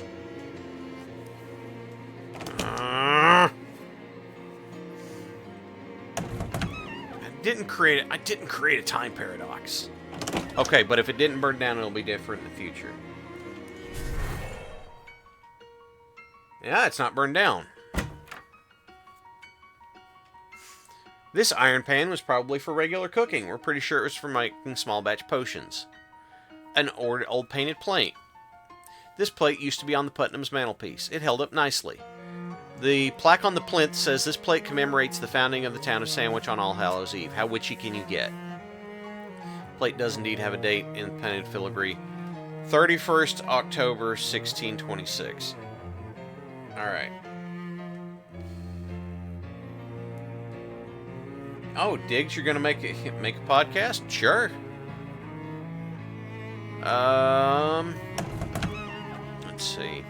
I didn't create a time paradox. Okay, but if it didn't burn down, it'll be different in the future. Yeah, it's not burned down. This iron pan was probably for regular cooking. We're pretty sure it was for making small batch potions. An old painted plate. This plate used to be on the Putnam's mantelpiece. It held up nicely. The plaque on the plinth says this plate commemorates the founding of the town of Sandwich on All Hallows Eve. How witchy can you get? Plate does indeed have a date in painted filigree. 31st October, 1626. Alright. Oh, Diggs, you're gonna make a podcast? Sure. Let's see.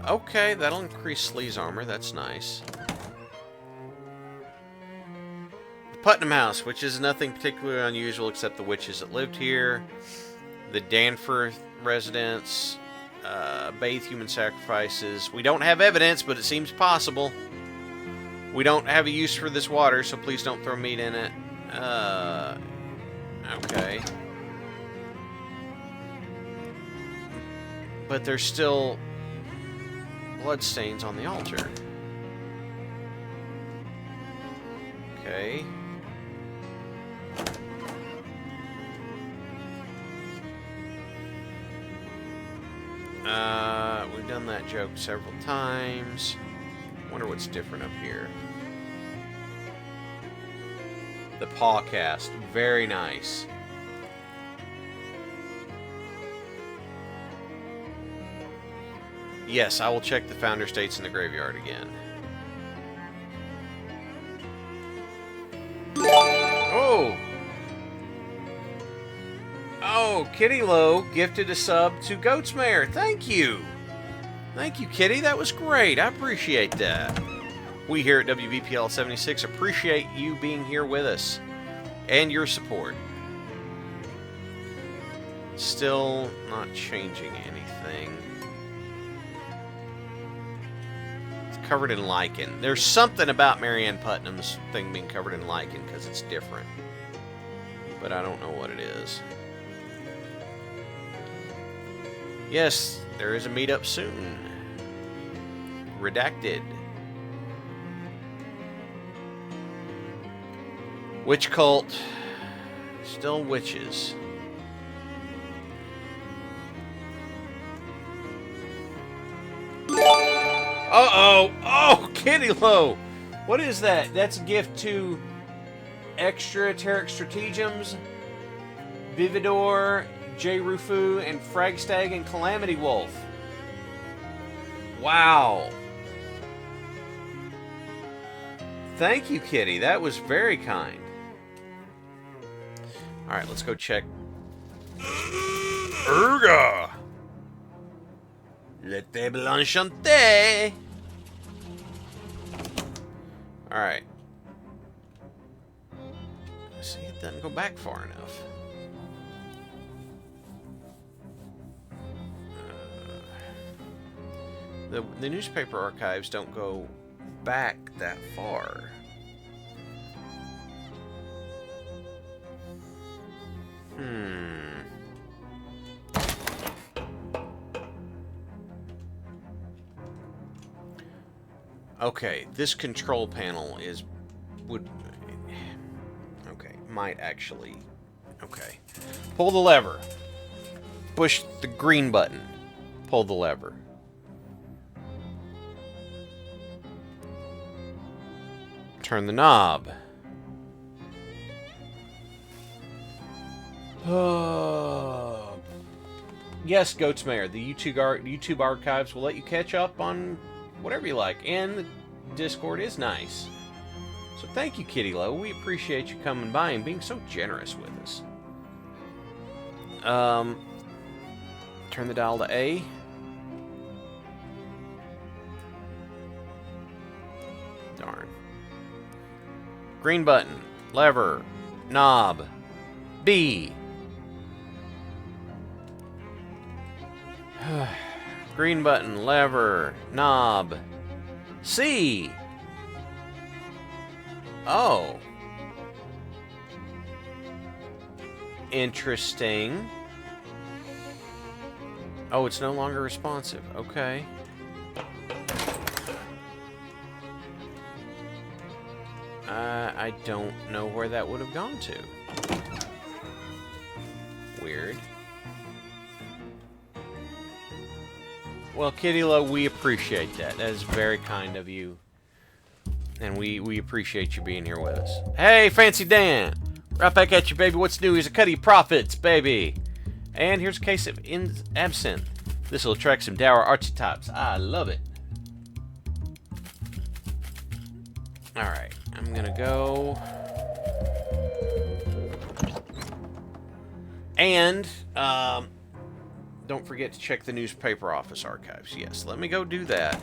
Okay, that'll increase Slee's armor. That's nice. Putnam House, which is nothing particularly unusual except the witches that lived here. The Danforth residence. Bathe human sacrifices. We don't have evidence, but it seems possible. We don't have a use for this water, so please don't throw meat in it. Okay. But there's still bloodstains on the altar. Okay. We've done that joke several times. Wonder what's different up here. The pawcast. Very nice. Yes, I will check the founder states in the graveyard again. Oh! Oh, Kitty Low gifted a sub to Goatsmare. Thank you! Thank you, Kitty. That was great. I appreciate that. We here at WVPL 76 appreciate you being here with us and your support. Still not changing anything. It's covered in lichen. There's something about Marianne Putnam's thing being covered in lichen because it's different. But I don't know what it is. Yes, there is a meetup soon. Redacted. Witch cult. Still witches. Uh-oh! Oh, Kitty Low! What is that? That's a gift to Extraterric Stratagems, Vividor, J. Rufu, and Fragstag and Calamity Wolf. Wow. Thank you, Kitty. That was very kind. Alright, let's go check. Urga! Le table enchanté! Alright. See, it doesn't go back far enough. The newspaper archives don't go back that far. Okay, this control panel might actually, pull the lever. Push the green button. Pull the lever. Turn the knob. Yes, Goats Mayor, the YouTube archives will let you catch up on whatever you like, and the Discord is nice. So thank you, Kitty Low. We appreciate you coming by and being so generous with us. Turn the dial to A. Darn. Green button, lever, knob, B. Green button, lever, knob, C. Oh. Interesting. Oh, it's no longer responsive. Okay. I don't know where that would have gone to. Weird. Well, Kitty Low, we appreciate that. That is very kind of you. And we appreciate you being here with us. Hey, Fancy Dan! Right back at you, baby. What's new? Here's a cut of your profits, baby. And here's a case of absinthe. This will attract some dour archetypes. I love it. Alright, I'm gonna go. And, don't forget to check the newspaper office archives. Yes, let me go do that.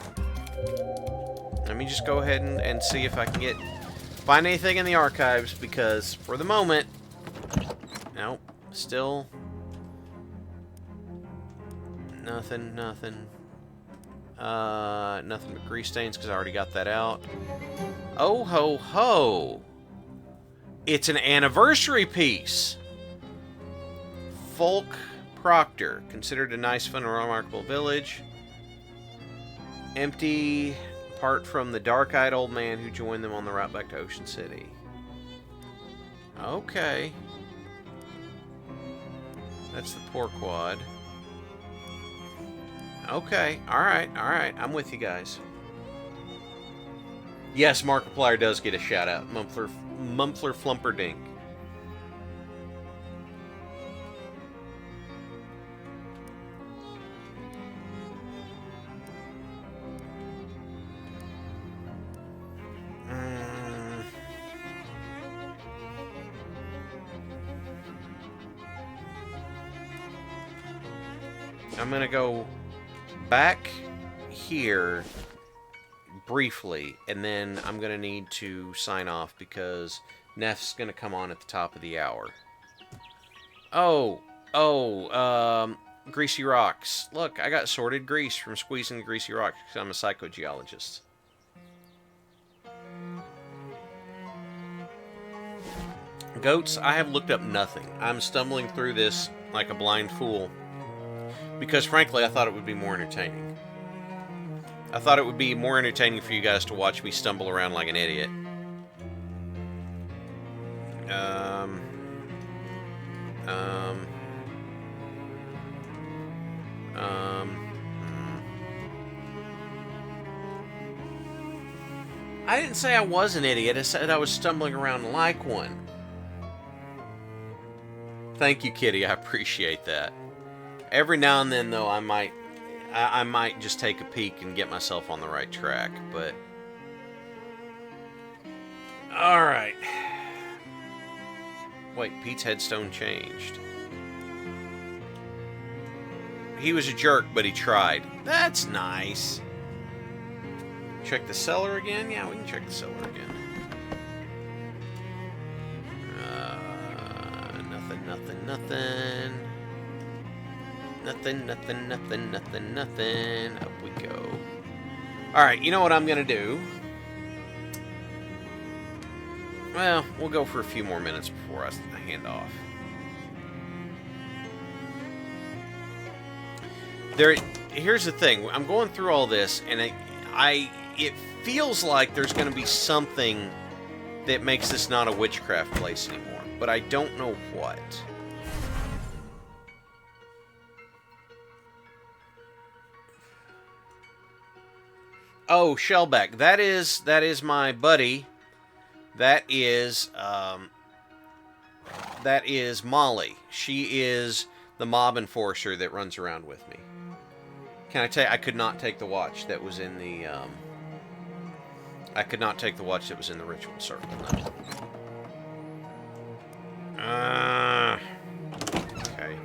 Let me just go ahead and see if I can find anything in the archives, because for the moment, nope, still nothing. Nothing but grease stains, because I already got that out. Oh ho ho! It's an anniversary piece. Folk Proctor, considered a nice, fun, and remarkable village. Empty, apart from the dark-eyed old man who joined them on the route back to Ocean City. Okay. That's the Porquad. Okay, alright, I'm with you guys. Yes, Markiplier does get a shout-out. Mumpler Flumperdink. I'm gonna go back here, briefly, and then I'm going to need to sign off because Neff's going to come on at the top of the hour. Greasy rocks. Look, I got sorted grease from squeezing the greasy rocks because I'm a psychogeologist. Goats, I have looked up nothing. I'm stumbling through this like a blind fool because, frankly, I thought it would be more entertaining. I thought it would be more entertaining for you guys to watch me stumble around like an idiot. I didn't say I was an idiot. I said I was stumbling around like one. Thank you, Kitty. I appreciate that. Every now and then, though, I might just take a peek and get myself on the right track, but... Alright. Wait, Pete's headstone changed. He was a jerk, but he tried. That's nice. Check the cellar again? Yeah, we can check the cellar again. Nothing. Nothing. Up we go. Alright, you know what I'm going to do? Well, we'll go for a few more minutes before I hand off. Here's the thing. I'm going through all this, and it feels like there's going to be something that makes this not a witchcraft place anymore, but I don't know what. Oh, Shellback. That is my buddy. That is Molly. She is the mob enforcer that runs around with me. Can I tell you, I could not take the watch that was in the ritual circle. No. Okay.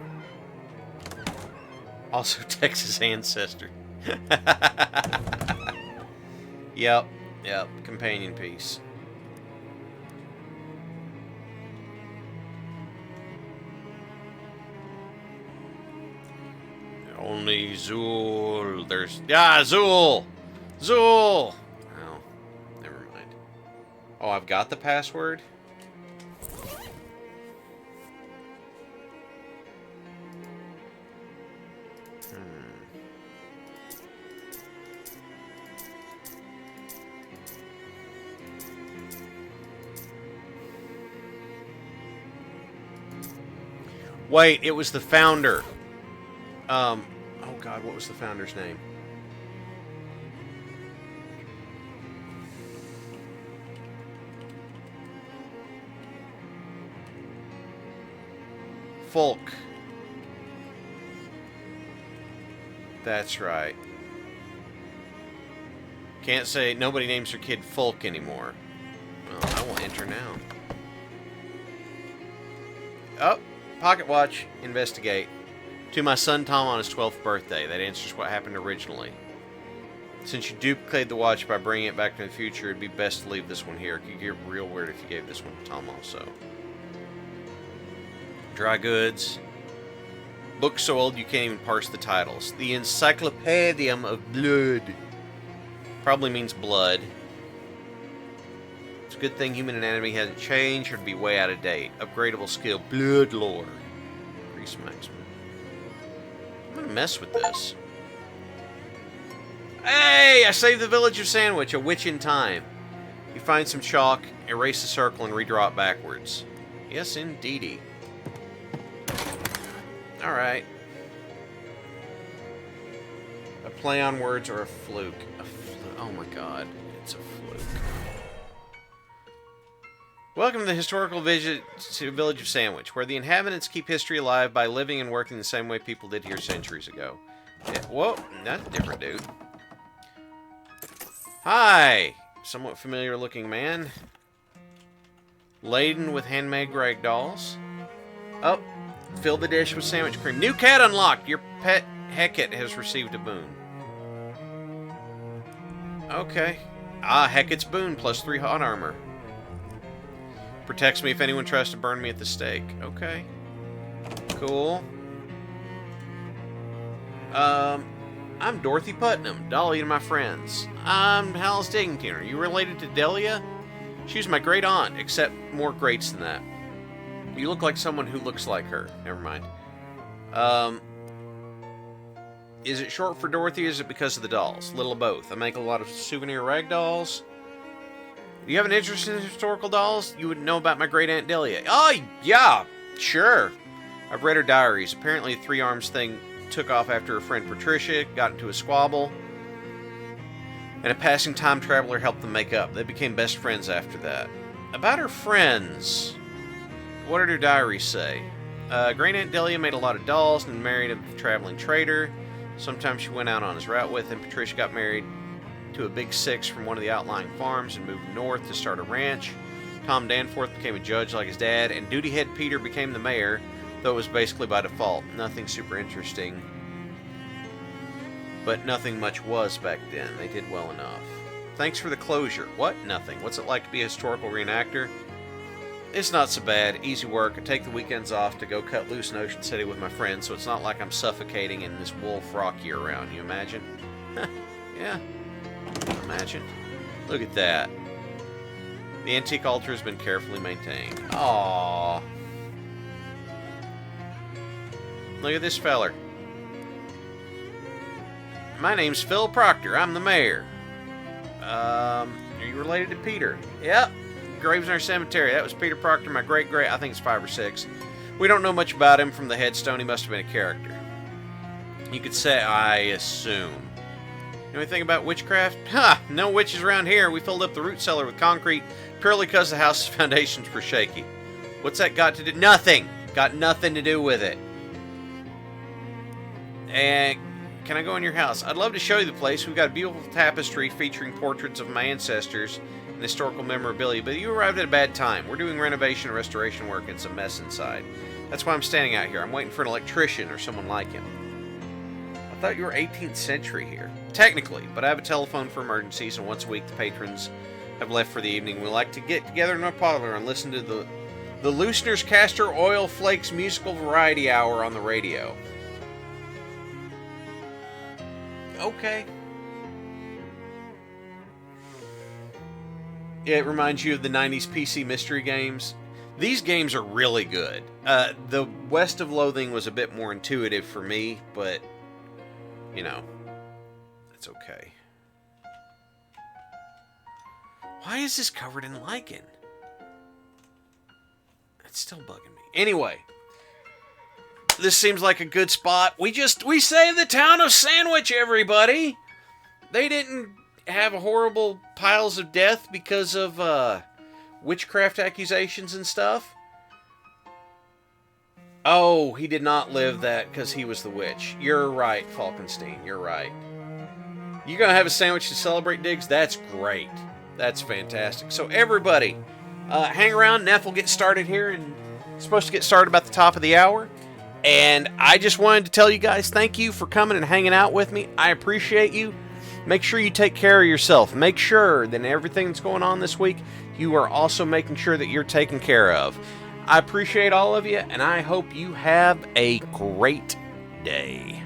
Also, Texas ancestor. Yep. Companion piece. Only Zool. Zool! Zool! Oh, never mind. Oh, I've got the password? Wait, it was the founder. Oh God, what was the founder's name? Folk. That's right. Can't say nobody names their kid Folk anymore. Well, I will enter now. Oh, pocket watch. Investigate. To my son Tom on his 12th birthday. That answers what happened originally. Since you duplicated the watch by bringing it back to the future, it'd be best to leave this one here. It could get real weird if you gave this one to Tom also. Dry goods. Book so old you can't even parse the titles. The Encyclopedium of Blood. Probably means blood. It's a good thing human anatomy hasn't changed or it'd be way out of date. Upgradable skill. Blood lore. Increase maximum. I'm gonna mess with this. Hey! I saved the village of Sandwich, a witch in time. You find some chalk, erase the circle, and redraw it backwards. Yes, indeedy. Alright. A play on words or a fluke? Oh my god, it's a fluke. Welcome to the historical village of Sandwich, where the inhabitants keep history alive by living and working the same way people did here centuries ago. Yeah, whoa, that's a different dude. Hi! Somewhat familiar looking man. Laden with handmade rag dolls. Oh, fill the dish with sandwich cream. New cat unlocked! Your pet Hecate has received a boon. Okay, Ah, Hecat's Boon, +3 hot armor. Protects me if anyone tries to burn me at the stake. Okay. Cool. I'm Dorothy Putnam, Dolly to my friends. I'm Hal's Diggington. Are you related to Delia? She's my great aunt, except more greats than that. You look like someone who looks like her. Never mind. Is it short for Dorothy, or is it because of the dolls? Little of both. I make a lot of souvenir rag dolls. Do you have an interest in historical dolls? You would know about my great aunt Delia. Oh, yeah, sure. I've read her diaries. Apparently, the three arms thing took off after her friend Patricia got into a squabble, and a passing time traveler helped them make up. They became best friends after that. About her friends, what did her diaries say? Great Aunt Delia made a lot of dolls and married a traveling trader. Sometimes she went out on his route with him. Patricia got married to a big six from one of the outlying farms and moved north to start a ranch. Tom Danforth became a judge like his dad, and Duty Head Peter became the mayor, though it was basically by default. Nothing super interesting. But nothing much was back then. They did well enough. Thanks for the closure. What? Nothing. What's it like to be a historical reenactor? It's not so bad. Easy work. I take the weekends off to go cut loose in Ocean City with my friends, so it's not like I'm suffocating in this wool frock year-round. You imagine? Yeah. Imagine. Look at that. The antique altar has been carefully maintained. Aww. Look at this feller. My name's Phil Proctor. I'm the mayor. Are you related to Peter? Yep. Graves in our cemetery. That was Peter Proctor, my great-great. I think it's 5 or 6. We don't know much about him from the headstone. He must have been a character. You could say, I assume. Know anything about witchcraft? Ha! No witches around here. We filled up the root cellar with concrete purely because the house's foundations were shaky. What's that got to do? Nothing! Got nothing to do with it. And can I go in your house? I'd love to show you the place. We've got a beautiful tapestry featuring portraits of my ancestors and historical memorabilia, but you arrived at a bad time. We're doing renovation and restoration work, and it's a mess inside. That's why I'm standing out here. I'm waiting for an electrician or someone like him. I thought you were 18th century here. Technically, but I have a telephone for emergencies, and once a week the patrons have left for the evening. We like to get together in our parlor and listen to the Loosener's Castor Oil Flakes Musical Variety Hour on the radio. Okay. Yeah, it reminds you of the 90s PC mystery games. These games are really good. The West of Loathing was a bit more intuitive for me, but, you know, it's okay. Why is this covered in lichen? It's still bugging me. Anyway, this seems like a good spot. We saved the town of Sandwich, everybody! They didn't have horrible piles of death because of witchcraft accusations and stuff. Oh, he did not live that because he was the witch. You're right, Falkenstein. You're right. You gonna have a sandwich to celebrate, Diggs? That's great. That's fantastic. So everybody, hang around. Neff will get started here, and it's supposed to get started about the top of the hour. And I just wanted to tell you guys thank you for coming and hanging out with me. I appreciate you. Make sure you take care of yourself. Make sure that everything that's going on this week, you are also making sure that you're taken care of. I appreciate all of you, and I hope you have a great day.